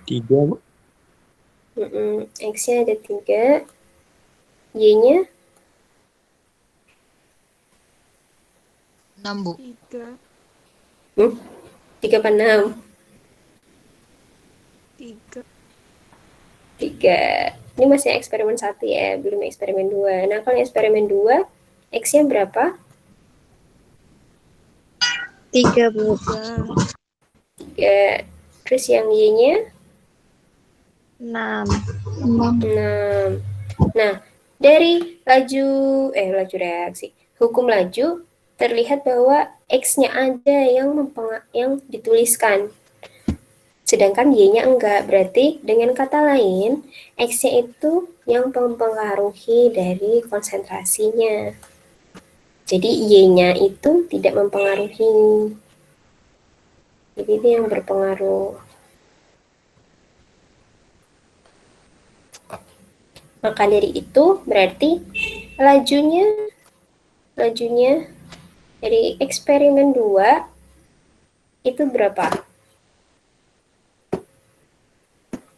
3, Bu. X-nya ada 3, Y-nya 6, Bu. 3. 3 apa 6? 3. Ini masih eksperimen 1 ya, belum eksperimen 2. Nah, kalau eksperimen 2, X-nya berapa? 3, Bu. 3. Terus yang Y-nya? 6. 6. Nah, dari laju reaksi, hukum laju, terlihat bahwa X-nya ada yang dituliskan. Sedangkan Y-nya enggak. Berarti dengan kata lain, X-nya itu yang mempengaruhi dari konsentrasinya. Jadi Y-nya itu tidak mempengaruhi. Jadi itu yang berpengaruh. Maka dari itu berarti lajunya dari eksperimen 2 itu berapa?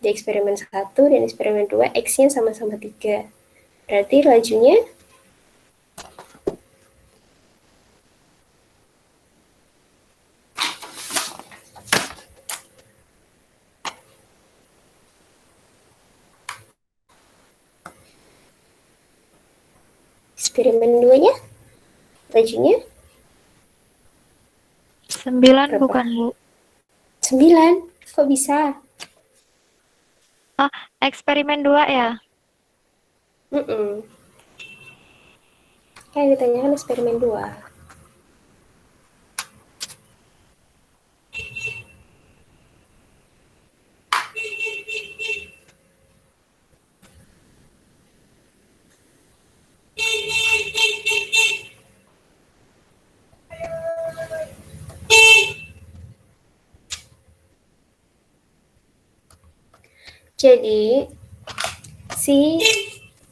Di eksperimen 1 dan eksperimen 2 X-nya sama-sama 3. Berarti lajunya eksperimen 2-nya lajunya 9 berapa? bukan, Bu? 9. Kok bisa? Eksperimen 2 ya? Kayak ditanyakan eksperimen 2. Jadi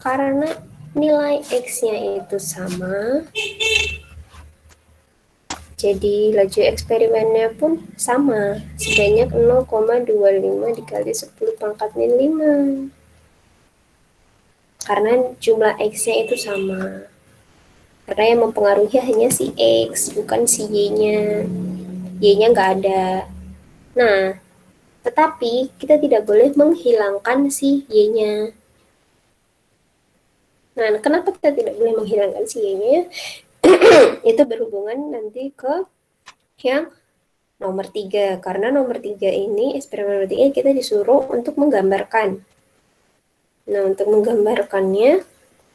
karena nilai X-nya itu sama, jadi laju eksperimennya pun sama, sebanyak 0,25 dikali 10 pangkat min 5. Karena jumlah X-nya itu sama. Karena yang mempengaruhi hanya si X, bukan si Y-nya. Y-nya nggak ada. Nah, tetapi kita tidak boleh menghilangkan si Y-nya. Nah, kenapa kita tidak boleh menghilangkan si Y-nya? Itu berhubungan nanti ke yang nomor 3. Karena nomor 3 ini, eksperimen nomor 3 kita disuruh untuk menggambarkan. Nah, untuk menggambarkannya,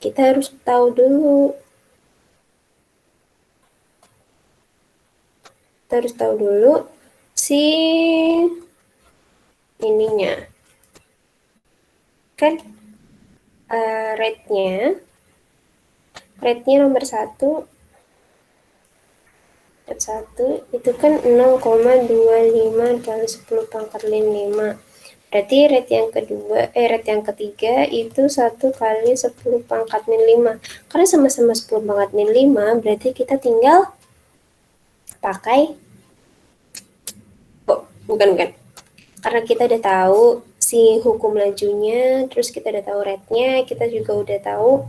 kita harus tahu dulu. Kita harus tahu dulu si ininya. Kan rate-nya nomor 1 itu kan 0,25 kali 10 pangkat min 5. Berarti rate yang ketiga itu 1 kali 10 pangkat min 5. Karena sama-sama 10 pangkat min 5, berarti kita tinggal pakai bukan. Karena kita udah tahu si hukum lajunya, terus kita udah tahu rate-nya, kita juga udah tahu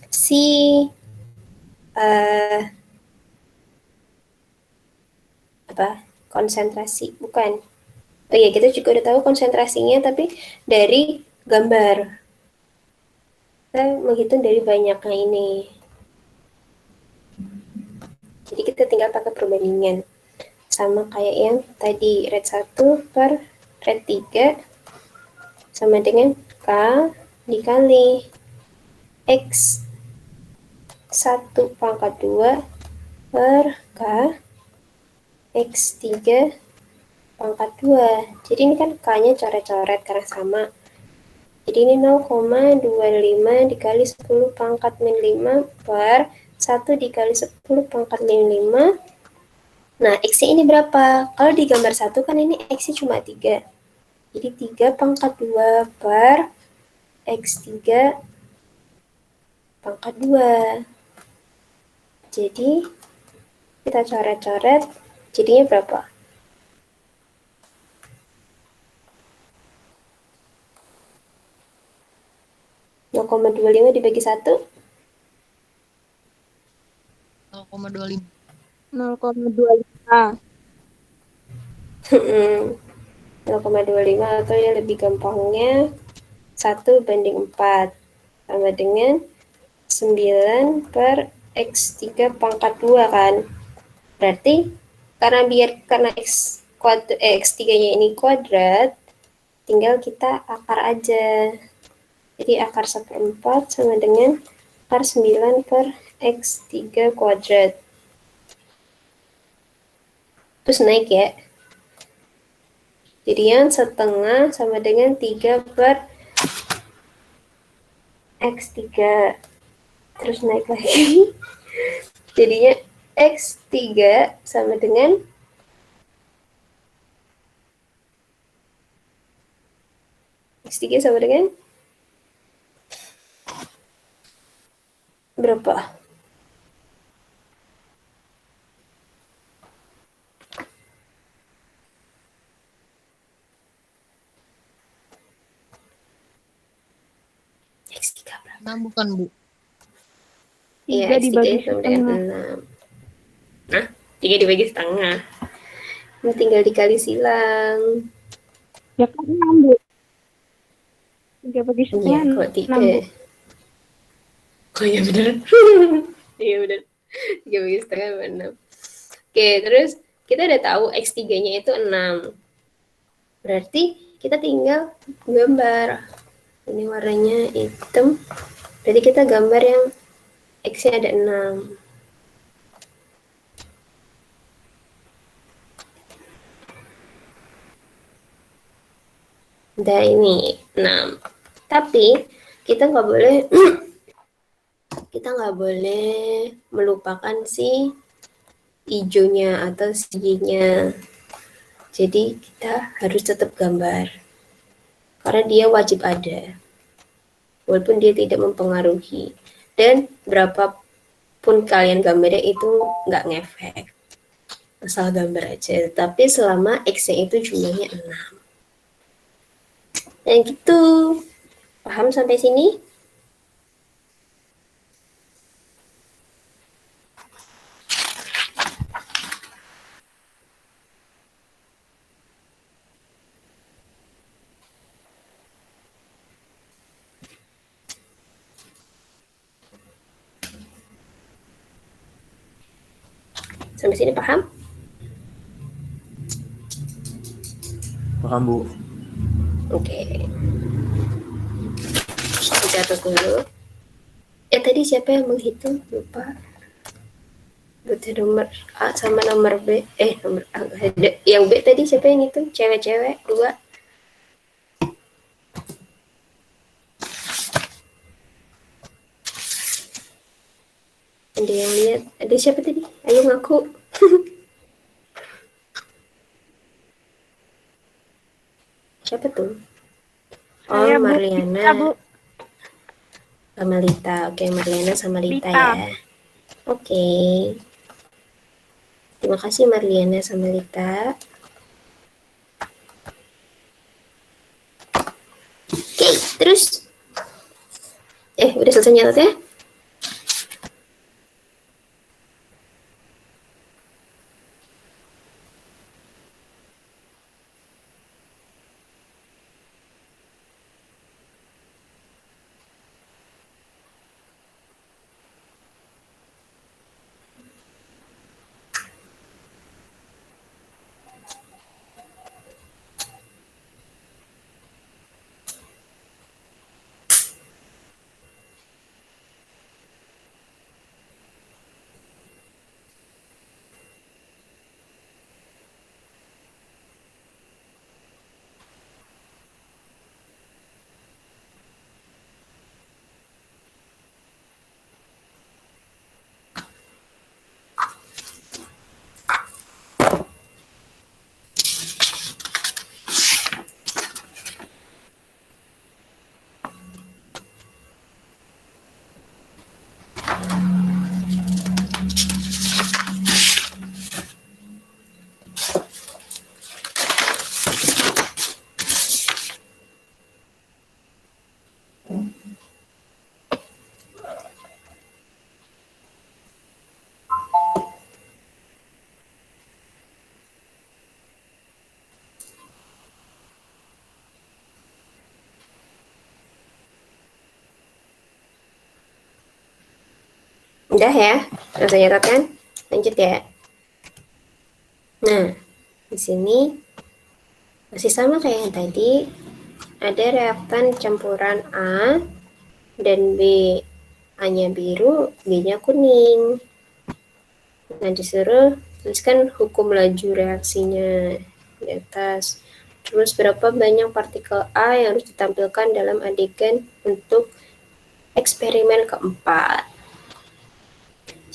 si konsentrasi, bukan. Oh iya, kita juga udah tahu konsentrasinya, tapi dari gambar. Kita menghitung dari banyaknya ini. Jadi kita tinggal pakai perbandingan. Sama kayak yang tadi, rate 1 per rate 3 sama dengan K dikali X 1 pangkat 2 per K X3 pangkat 2. Jadi ini kan K-nya coret-coret karena sama. Jadi ini 0,25 dikali 10 pangkat min 5 per 1 dikali 10 pangkat min 5. Nah, X-nya ini berapa? Kalau di gambar 1 kan ini X-nya cuma 3. Jadi 3 pangkat 2 per X3 pangkat 2. Jadi kita coret-coret, jadinya berapa? (0,25 dibagi 1? 0,25. 0,25. 0,25 atau yang lebih gampangnya 1/4 sama dengan 9 per X3 pangkat 2 kan. Berarti karena X3-nya ini kuadrat, tinggal kita akar aja. Jadi akar 1/4 sama dengan akar 9 per X3 kuadrat. Terus naik ya. Jadinya setengah sama dengan 3 per X3. Terus naik lagi. Jadinya X3 sama dengan X3 sama dengan berapa? X3 berapa? 6 bukan, Bu? Iya, 3 X3 dibagi sama dengan setengah. 6. Nah, 3 dibagi setengah. Ini tinggal dikali silang. Ya kan 6, Bu. 3 bagi Iya, setengah kok 6, Bu. Oh iya bener. Iya bener. 3 bagi setengah sama 6. Oke, terus kita udah tahu X3-nya itu 6. Berarti kita tinggal gambar. Ini warnanya hitam. Berarti kita gambar yang X-nya ada 6. Nah ini 6. Tapi kita nggak boleh melupakan si hijaunya atau si Y-nya. Jadi kita harus tetap gambar. Karena dia wajib ada. Walaupun dia tidak mempengaruhi. Dan berapapun kalian gambarnya itu nggak ngefek. Asal gambar aja. Tapi selama X-nya itu jumlahnya 6. Dan gitu. Paham sampai sini? Sampai sini paham? Paham, Bu. Oke. Catat dulu. Tadi siapa yang menghitung? Lupa. Berarti nomor A sama nomor B. Nomor A. Yang B tadi siapa yang ngitung? Cewek-cewek 2. Ada yang lihat? Ada siapa tadi? Ayo ngaku. Siapa tuh? Oh, Saya, Bu. Marliana. Lita, Bu. Sama Lita. Oke, Marliana sama Lita Lita. ya. Oke. Terima kasih Marliana sama Lita. Oke, terus. Udah selesai nyatetnya? Udah ya, langsung nyatat kan? Lanjut ya. Nah, di sini masih sama kayak yang tadi. Ada reaktan campuran A dan B. A-nya biru, B-nya kuning. Nah, disuruh tuliskan hukum laju reaksinya di atas. Terus berapa banyak partikel A yang harus ditampilkan dalam adegan untuk eksperimen keempat.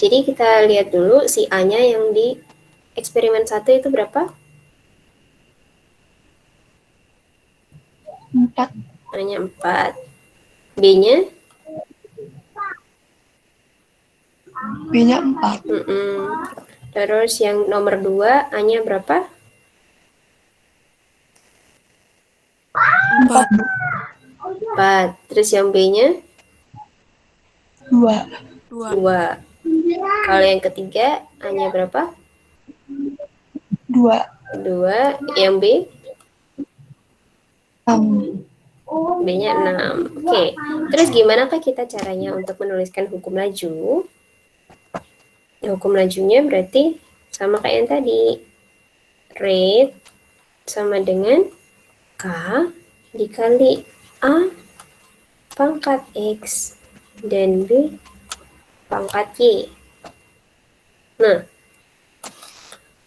Jadi kita lihat dulu si A-nya yang di eksperimen 1 itu berapa? 4. A-nya 4. B-nya? B-nya 4. Terus yang nomor 2, A-nya berapa? 4. 4. Terus yang B-nya? 2. 2. Kalau yang ketiga, A-nya berapa? 2. 2. Yang B? 6. B-nya 6. Oke. Terus gimana kah kita caranya untuk menuliskan hukum laju? Ya, hukum lajunya berarti sama kayak yang tadi. Rate sama dengan K dikali A pangkat X dan B pangkat Y. Nah,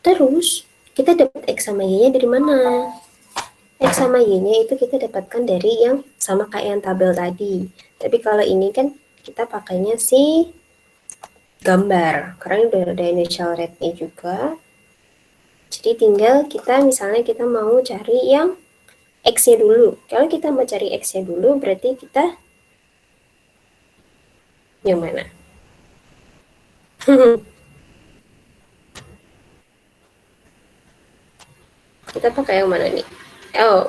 terus kita dapat X sama Y-nya dari mana? X sama Y-nya itu kita dapatkan dari yang sama kayak yang tabel tadi. Tapi kalau ini kan kita pakainya si gambar, karena udah ada initial rate-nya juga. Jadi tinggal kita misalnya kita mau cari yang X-nya dulu. Kalau kita mau cari X-nya dulu, berarti kita yang mana? Kita pakai yang mana nih? Oh,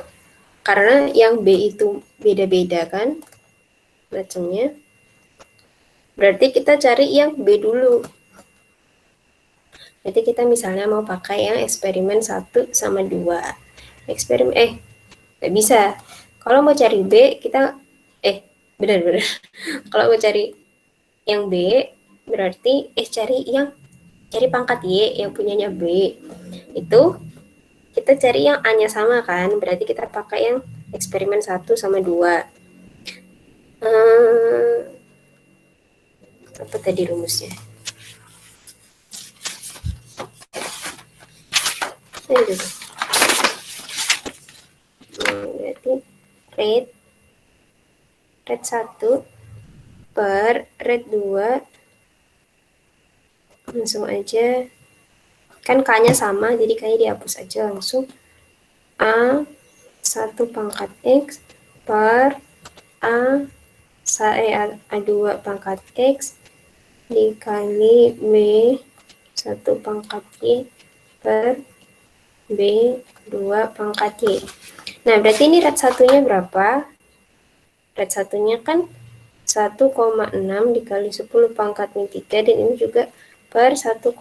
karena yang B itu beda-beda kan macamnya. Berarti kita cari yang B dulu. Berarti kita misalnya mau pakai yang eksperimen 1 sama 2. Eksperimen, nggak bisa. Kalau mau cari B, kita, benar-benar. Kalau mau cari yang B, berarti, cari pangkat Y yang punyanya B. Itu, kita cari yang A-nya sama kan, berarti kita pakai yang eksperimen 1 sama 2. Apa tadi rumusnya? Berarti rate 1 per rate 2 langsung aja, kan K-nya sama jadi kayaknya dihapus aja langsung. A 1 pangkat X per A2 pangkat X dikali B 1 pangkat Y per B2 pangkat Y. Nah, berarti ini rate satunya berapa? Rate satunya kan 1,6 dikali 10 pangkat min 3, dan ini juga per 1,6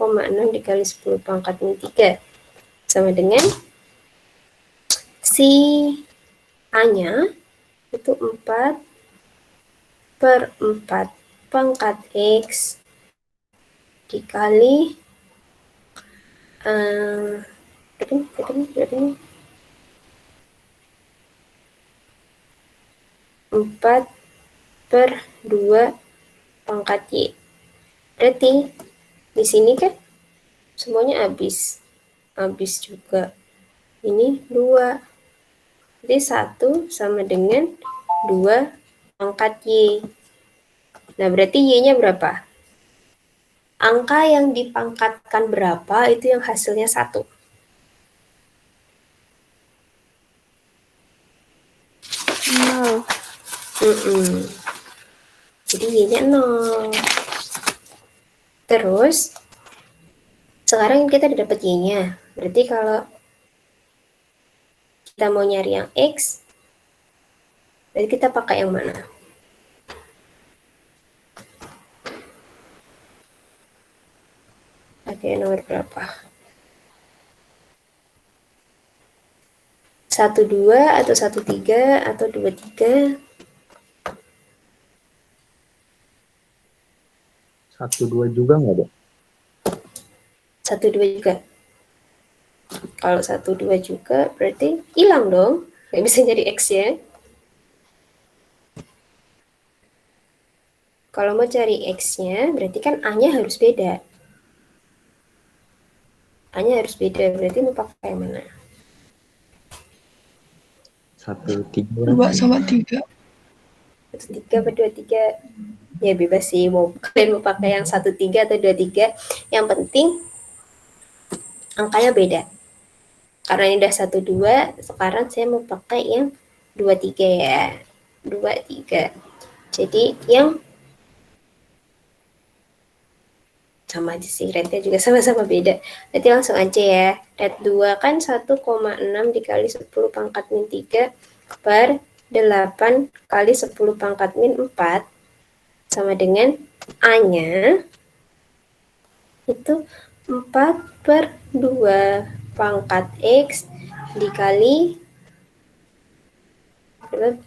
dikali 10 pangkat min 3. Sama dengan si A-nya itu 4 per 4 pangkat X dikali 4 per 2 pangkat Y. Berarti di sini kan semuanya habis juga. Ini 2. Jadi 1 sama dengan 2 pangkat Y. Nah, berarti Y-nya berapa? Angka yang dipangkatkan berapa itu yang hasilnya 1. Jadi Y-nya 0. Terus, sekarang kita udah dapat Y-nya. Berarti kalau kita mau nyari yang X, berarti kita pakai yang mana? Pakai nomor berapa? 12 atau 13 atau 23? 1, 2 juga nggak ada? 1, 2 juga. Kalau 1, 2 juga berarti hilang dong. Nggak bisa jadi X-nya. Kalau mau cari X-nya, berarti kan A-nya harus beda. A-nya harus beda, berarti mau pakai yang mana? 1, 3. 2 sama 3. 1, 3 atau 2, 3? Ya bebas sih, kalian mau pakai yang 1, 3 atau 2, 3. Yang penting angkanya beda. Karena ini udah 1, 2, sekarang saya mau pakai yang 2, 3 ya. 2, 3. Jadi yang sama aja sih, rate-nya juga sama-sama beda. Berarti langsung aja ya. Rate 2 kan 1,6 dikali 10 pangkat min 3 per 8 kali 10 pangkat min 4 sama dengan A-nya itu 4 per 2 pangkat X dikali 2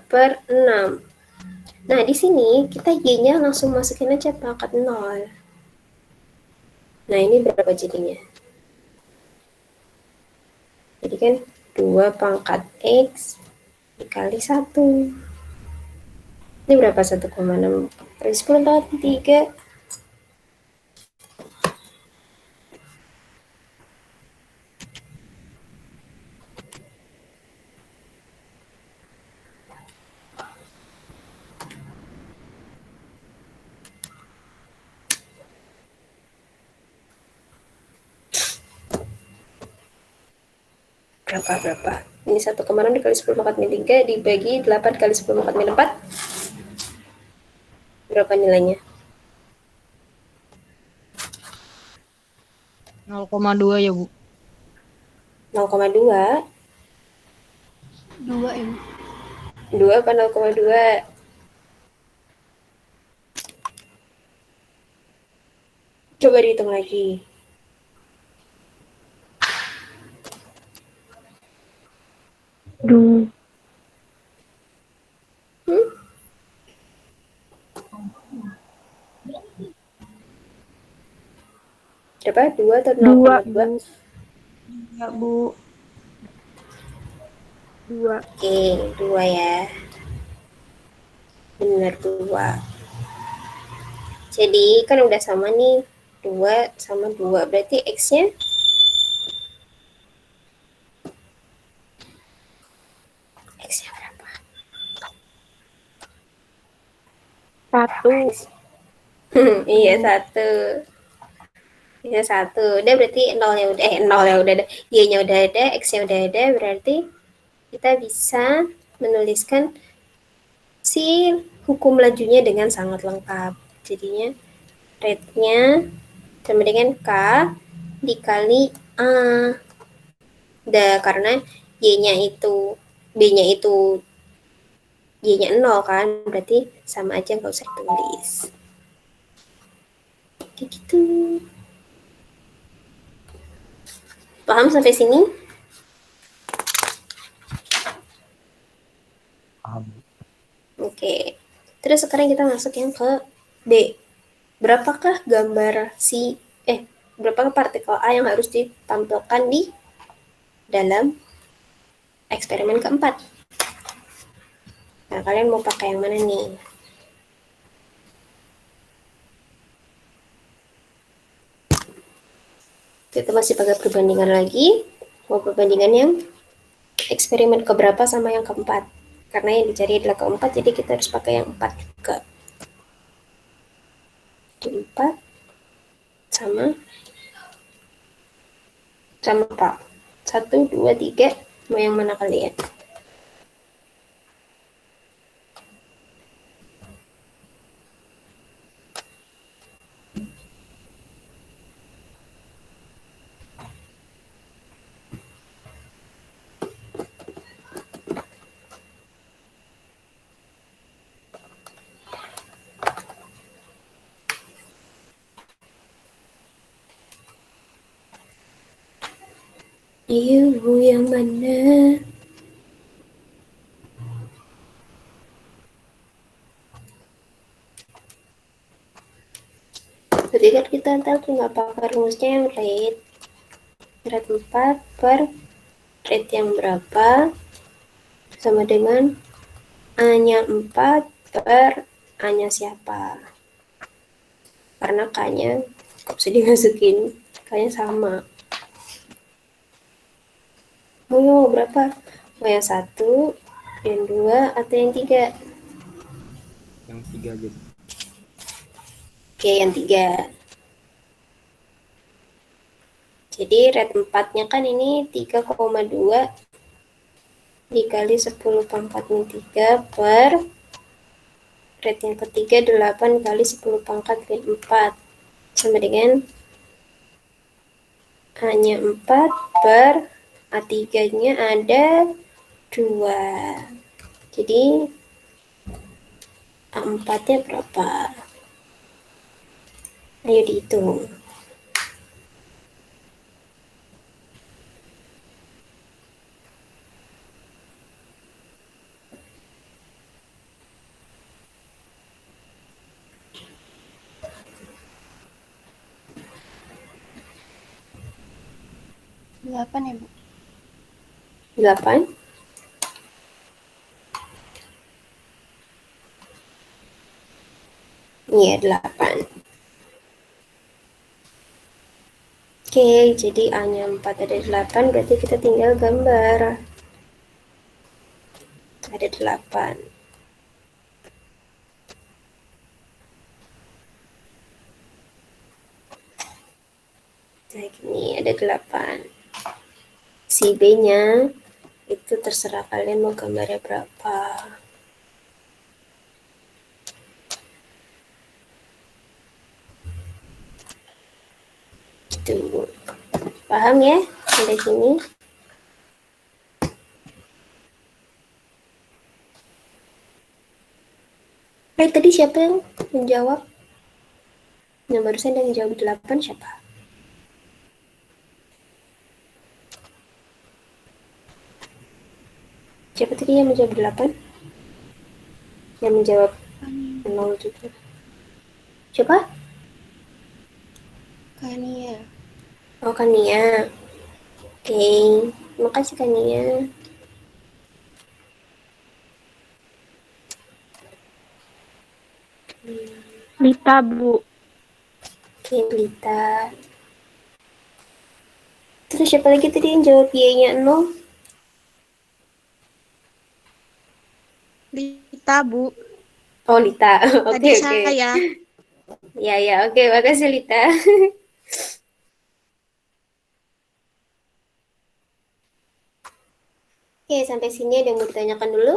per 6. Nah, di sini kita Y-nya langsung masukin aja pangkat 0. Nah, ini berapa jadinya? Jadi kan 2 pangkat X dikali 1. Ini berapa? 1,6 kali 10 pangkat 3. Berapa? Ini 1,6 dikali 10 pangkat min 3 dibagi 8 kali 10 pangkat min 4. Berapa nilainya? 0,2 ya, Bu. 0,2. 2 ya, Bu. 2 apa 0,2? Coba dihitung lagi. Berapa? 2 atau 0,2? 2, Bu. 2. Oke, 2 ya. Benar 2. Jadi kan udah sama nih. 2 sama 2. Berarti X-nya X-nya berapa? 1. Iya, 1. Iya, 1. Udah berarti 0-nya udah, 0-nya udah ada. Y-nya udah ada, X-nya udah ada. Berarti kita bisa menuliskan si hukum lajunya dengan sangat lengkap. Jadinya rate-nya sama dengan K dikali A. Udah, karena Y-nya itu, B-nya itu, Y-nya 0 kan, berarti sama aja nggak usah tulis. Kayak gitu. Paham sampai sini? Paham. Oke. Terus sekarang kita masuk yang ke B. Berapakah gambar berapakah partikel A yang harus ditampilkan di dalam eksperimen keempat? Nah, kalian mau pakai yang mana nih? Kita masih pakai perbandingan lagi. Mau perbandingan yang eksperimen keberapa sama yang keempat? Karena yang dicari adalah keempat, jadi kita harus pakai yang 4 juga. 4 sama Pak. 1, 2, 3. Mau yang mana kalian? Ilmu yang mana? Berarti kan kita tahu tinggal pakai rumusnya yang rate. Rate 4 per rate yang berapa sama dengan A-nya 4 per A-nya siapa. Karena K-nya kok bisa dimasukin, K-nya sama. Mau berapa? Mau yang 1, yang 2, atau yang 3? Yang 3 aja. Oke, yang 3. Jadi rate 4-nya kan ini 3,2 dikali 10 pangkat 3 per rate yang ketiga 8 kali 10 pangkat 4 sama dengan A-nya 4 per A3-nya ada 2. Jadi A4-nya berapa? Ayo dihitung. Delapan ya, Bu? 8. Iya, 8. Oke, jadi A-nya 4 ada 8, berarti kita tinggal gambar. Ada 8. Nah, gini, ada 8. Si B-nya itu terserah kalian mau gambarnya berapa. Gitu. Paham ya? Sampai sini? Tadi siapa yang menjawab? Yang barusan yang jawab 8 siapa? Siapa tadi yang menjawab 8? Yang menjawab 0 juga. Siapa? Kania. Oh, Kania. Oke, makasih Kania. Lita, Bu. Oke, Lita. Terus siapa lagi tadi yang jawab Y-nya 0? Lita, Bu. Oh, Lita. Oke, Tadi oke. saya. Ya, ya, oke. Makasih, Lita. Oke, sampai sini ada yang mau ditanyakan dulu?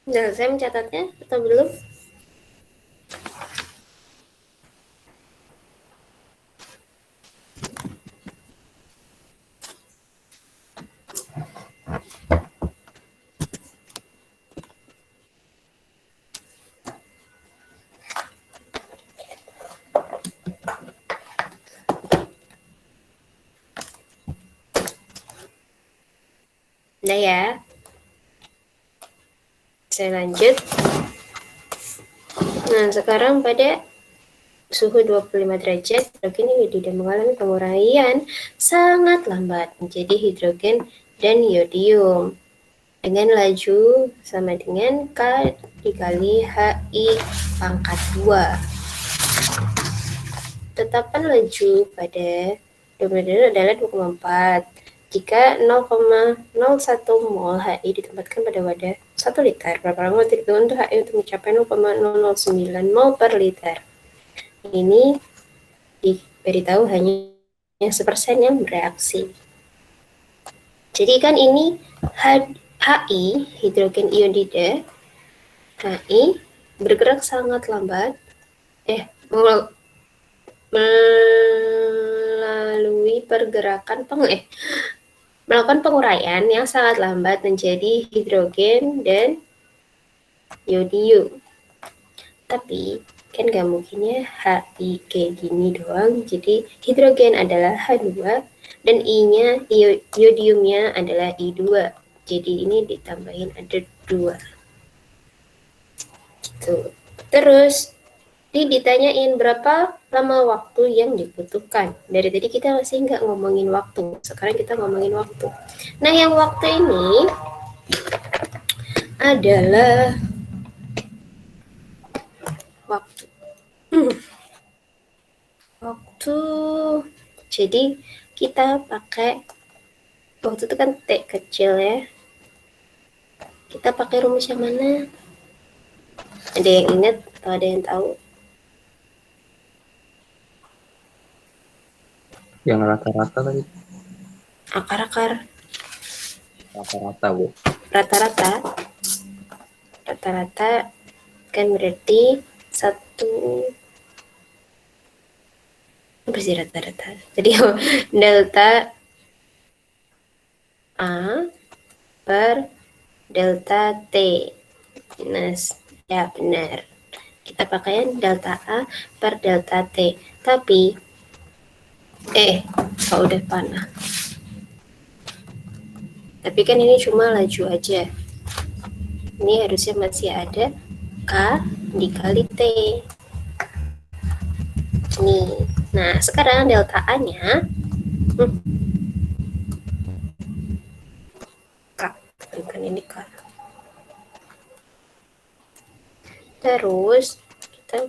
Udah selesai mencatatnya atau belum? Udah ya. Saya lanjut. Nah, sekarang pada suhu 25 derajat, hidrogen iodida mengalami penguraian sangat lambat menjadi hidrogen dan iodium dengan laju sama dengan K dikali HI pangkat 2. Tetapkan laju pada denominator adalah 2,4. Jika 0,01 mol HI ditempatkan pada wadah 1 liter, berapa lama waktu dibutuhkan untuk HI untuk mencapai 0,009 mol per liter? Ini diberitahu hanya 1% yang bereaksi. Jadi kan ini HI, hidrogen iodida, HI bergerak sangat lambat, melalui melakukan penguraian yang sangat lambat menjadi hidrogen dan iodium. Tapi kan gak mungkin ya HI kayak gini doang. Jadi hidrogen adalah H2 dan I-nya, iodiumnya adalah I2. Jadi ini ditambahin ada 2. Gitu. Terus ditanyain berapa lama waktu yang dibutuhkan. Dari tadi kita masih nggak ngomongin waktu. Sekarang kita ngomongin waktu. Nah, yang waktu ini adalah waktu. Waktu. Jadi kita pakai waktu itu kan T kecil ya. Kita pakai rumus yang mana? Ada yang ingat atau ada yang tahu? Yang rata-rata tadi. Akar-akar. Rata-rata, Bu. Rata-rata kan berarti 1 bersih rata-rata. Jadi delta A per delta T. Ya benar. Kita pakai delta A per delta T. Tapi kalau udah panah. Tapi kan ini cuma laju aja. Ini harusnya masih ada K dikali T. Nih. Nah, sekarang delta A-nya K. Bukan ini K. Terus kita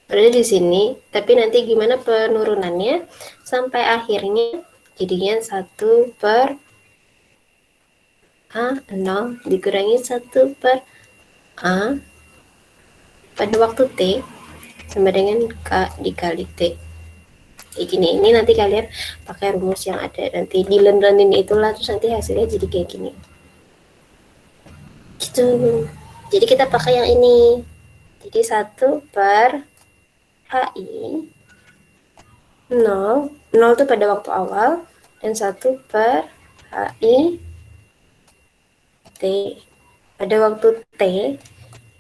berada di sini, tapi nanti gimana penurunannya sampai akhirnya jadinya 1 per A0 dikurangi 1 per A pada waktu T sama dengan K dikali T. Kayak gini, ini nanti kalian pakai rumus yang ada, nanti dilen-lenin itulah, terus nanti hasilnya jadi kayak gini. Gitu. Jadi kita pakai yang ini. Jadi 1 per HI 0 itu pada waktu awal dan 1 per HI T pada waktu T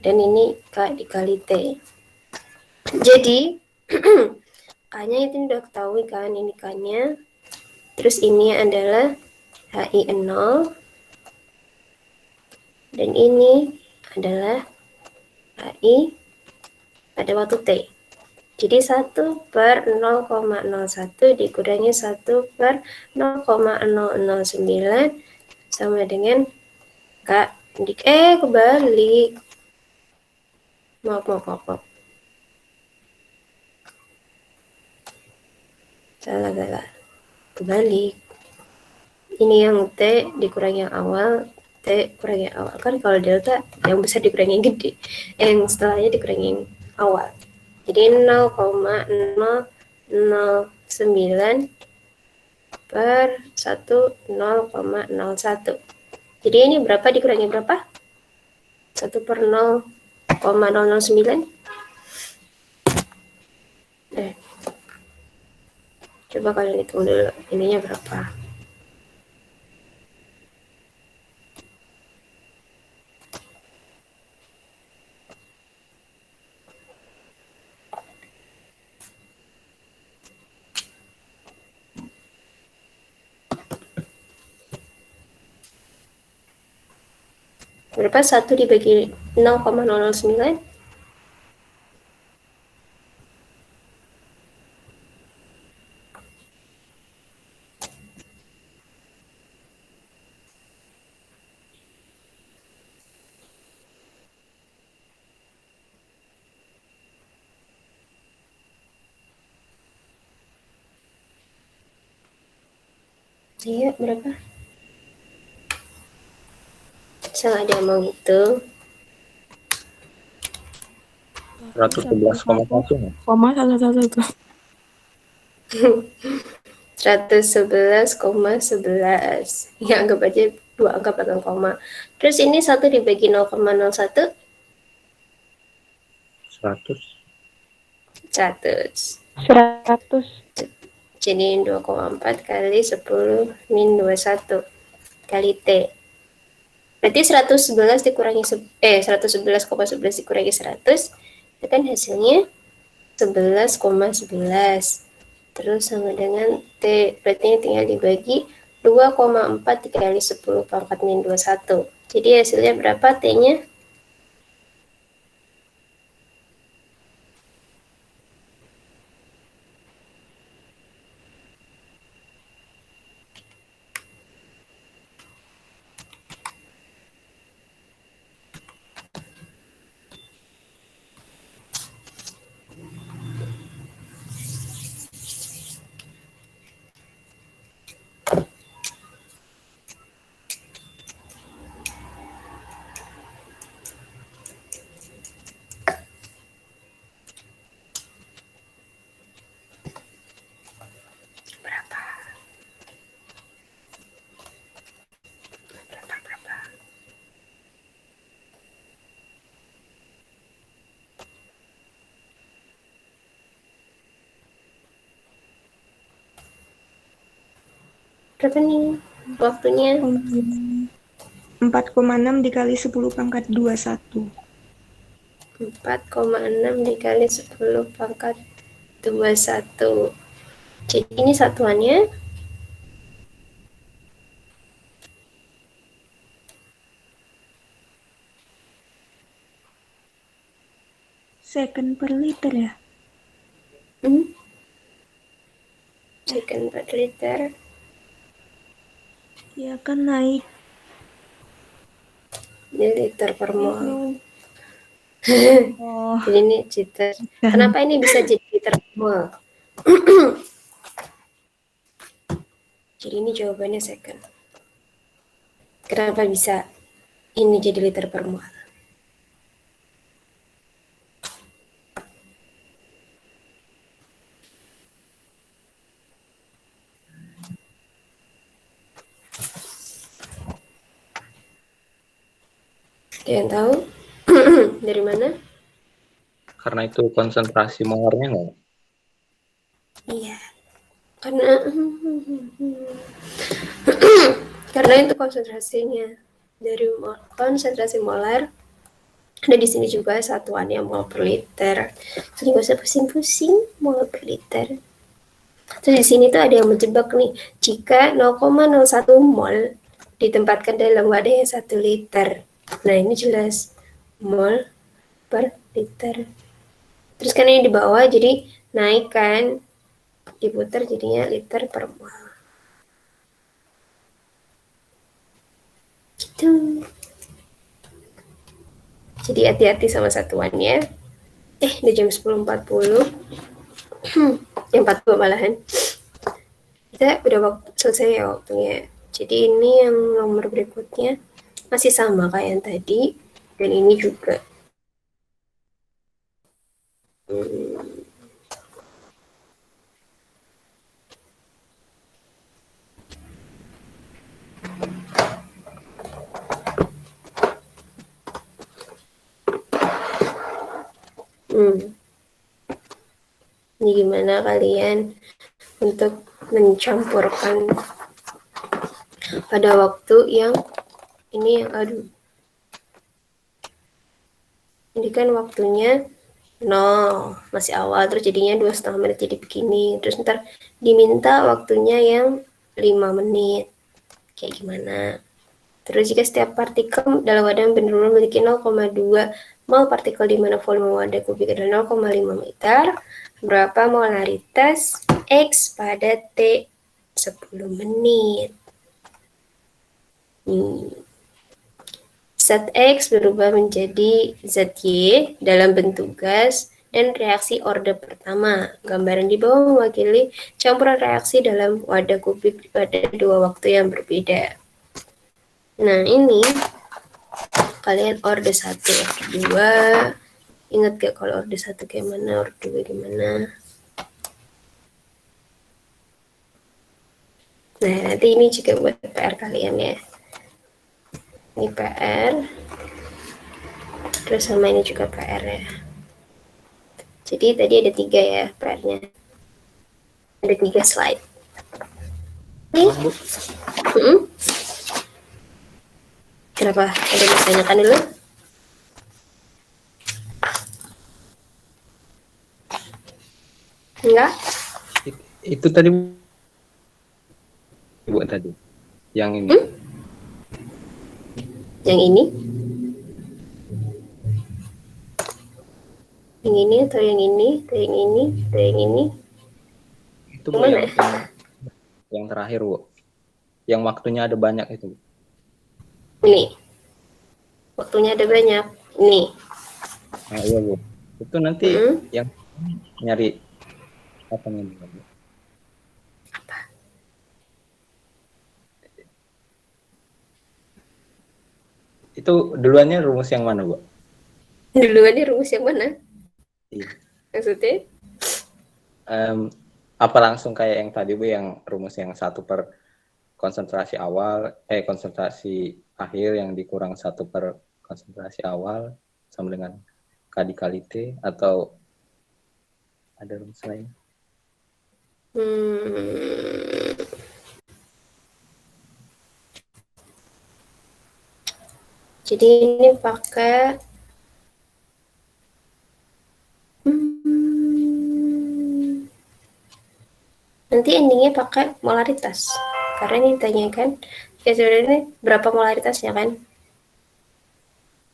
dan ini K dikali T. Jadi K-nya itu udah ketahui kan, ini K-nya. Terus ini adalah HI 0 dan ini adalah HI pada waktu T. Jadi 1 per 0,01 dikurangi 1 per 0,009 sama dengan K. Kebalik. Maaf. Salah. Kebalik. Ini yang T dikurangi yang awal, T kurangi yang awal. Kan kalau delta yang besar dikurangi yang gede, yang setelahnya dikurangi yang awal. Jadi 0,009 per 0,01. Jadi ini berapa dikurangi berapa? 1 per 0,009. Coba kalian hitung dulu, ininya berapa? Berapa? 1 dibagi 0,009? Iya, berapa? Salah dia mau gitu. 111,1 nggak? Koma 111. 111,11. Ya, anggap aja 2 angka belakang koma. Terus ini 1 dibagi 0,01? 100. 100. 100. Jadi 2,4 kali 10 min 21 kali T. Berarti 111 dikurangi 111,11 dikurangi 100, itu kan hasilnya 11,11. Terus sama dengan T, berarti ini tinggal dibagi 2,4 dikali 10 pangkat min 21. Jadi hasilnya berapa T-nya? Berapa nih waktunya? 4,6 dikali 10 pangkat 21. 4,6 dikali 10 pangkat 21. Jadi ini satuannya Second per liter ya? second per liter. Ya kan naik. Ini liter per mol. Oh, Jadi ini liter. Kenapa ini bisa jadi liter per mol? Jadi ini jawabannya second. Kenapa bisa ini jadi liter per mol? Ada yang tahu? Dari mana? Karena itu konsentrasi molarnya nggak? Iya. Karena karena itu konsentrasinya dari konsentrasi molar. Ada di sini juga satuannya mol per liter. Jadi nggak usah pusing-pusing mol per liter. Terus di sini tuh ada yang menjebak nih. Jika 0,01 mol ditempatkan dalam wadah yang 1 liter. Nah, ini jelas mol per liter. Terus kan ini di bawah jadi naik kan, diputar jadinya liter per mol. Gitu. Jadi hati-hati sama satuannya. Udah jam 10.40. Jam 42 malahan. Kita udah selesai ya waktunya. Jadi ini yang nomor berikutnya masih sama kayak yang tadi. Dan ini juga. Ini gimana kalian untuk mencampurkan pada waktu yang ini yang aduh. Ini kan waktunya 0, masih awal, terus jadinya 2,5 menit jadi begini. Terus ntar diminta waktunya yang 5 menit. Kayak gimana? Terus jika setiap partikel dalam wadah yang benar-benar memiliki 0,2 mol partikel di mana volume wadah kubik adalah 0,5 liter, berapa molaritas X pada T 10 menit? Zat X berubah menjadi zat Y dalam bentuk gas dan reaksi orde pertama. Gambaran di bawah mewakili campuran reaksi dalam wadah kubik pada dua waktu yang berbeda. Nah, ini kalian orde 1, orde 2. Ingat gak kalau orde 1 kayak mana, orde 2 gimana? Nah, nanti ini juga buat PR kalian ya. Ini PR. Terus sama ini juga PR ya. Jadi tadi ada 3 ya PR-nya. Ada 3 slide. Oke. Kenapa? Ada yang ditanyakan dulu? Enggak? Itu tadi buat tadi. Yang ini. Yang ini? Yang ini atau yang ini? Atau yang ini? Atau yang ini? Itu Bu, yang terakhir, Bu. Yang waktunya ada banyak itu. Ini. Waktunya ada banyak. Ini. Nah, iya, Bu. Itu nanti yang nyari apa namanya? Apa? Itu duluannya rumus yang mana, Bu? Duluannya rumus yang mana? Iya. Maksudnya? Apa langsung kayak yang tadi, Bu, yang rumus yang 1 per konsentrasi awal, konsentrasi akhir yang dikurang 1 per konsentrasi awal sama dengan K dikali T, atau ada rumus lain? Jadi ini pakai nanti endingnya pakai molaritas. Karena ini ditanyakan, ya sebenarnya berapa molaritasnya kan?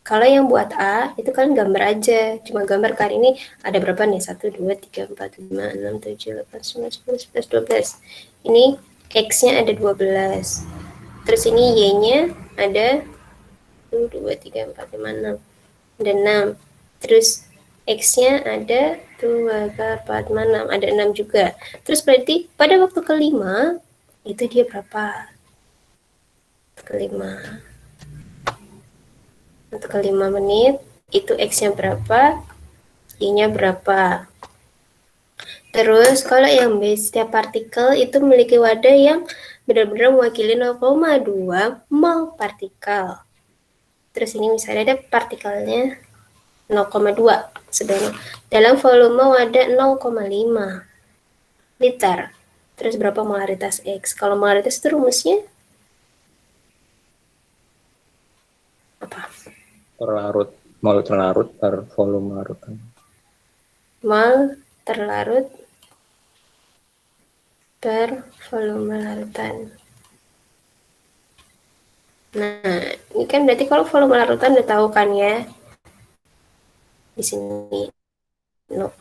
Kalau yang buat A, itu kan gambar aja. Cuma gambar kan ini ada berapa nih? 1, 2, 3, 4, 5, 6, 7, 8, 9, 10, 11, 12. Ini X-nya ada 12. Terus ini Y-nya ada 1, 2, 3, 4, 5, 6. Ada 6. Terus X-nya ada 2, 4, 5, 6. Ada 6 juga. Terus berarti pada waktu kelima, itu dia berapa? Kelima. Untuk ke 5 menit, itu X-nya berapa, Y-nya berapa. Terus kalau yang B, setiap partikel itu memiliki wadah yang benar-benar mewakili 0,2 mol partikel. Terus ini misalnya ada partikelnya 0,2 sedang dalam volume wadah 0,5 liter. Terus berapa molaritas X? Kalau molaritas itu rumusnya apa? Mol terlarut per volume larutan. Mol terlarut per volume larutan. Nah, ini kan berarti kalau volume larutan udah tahu kan ya. Di sini 0,5.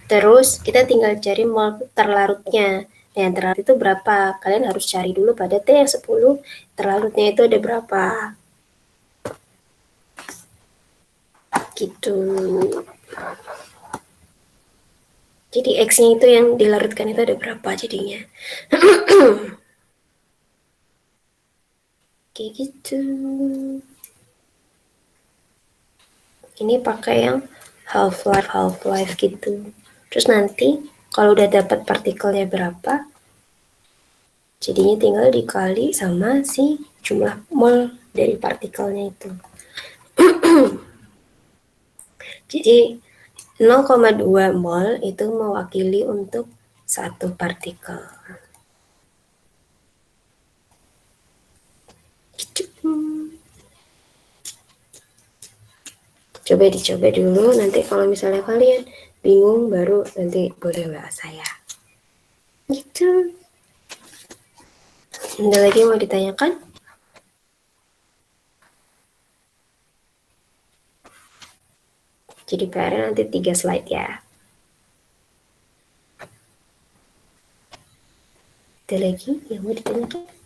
Terus kita tinggal cari mol terlarutnya. Nah, yang terlarut itu berapa? Kalian harus cari dulu pada T yang 10, terlarutnya itu ada berapa. Gitu. Jadi X-nya itu yang dilarutkan itu ada berapa jadinya. Kayak gitu. Ini pakai yang half-life gitu. Terus nanti kalau udah dapat partikelnya berapa, jadinya tinggal dikali sama si jumlah mol dari partikelnya itu. Jadi 0,2 mol itu mewakili untuk 1 partikel. Coba dicoba dulu, nanti kalau misalnya kalian bingung baru nanti boleh WA saya. Gitu. Ada lagi yang mau ditanyakan? Jadi PR nanti 3 slide ya. Ada lagi yang mau ditanyakan?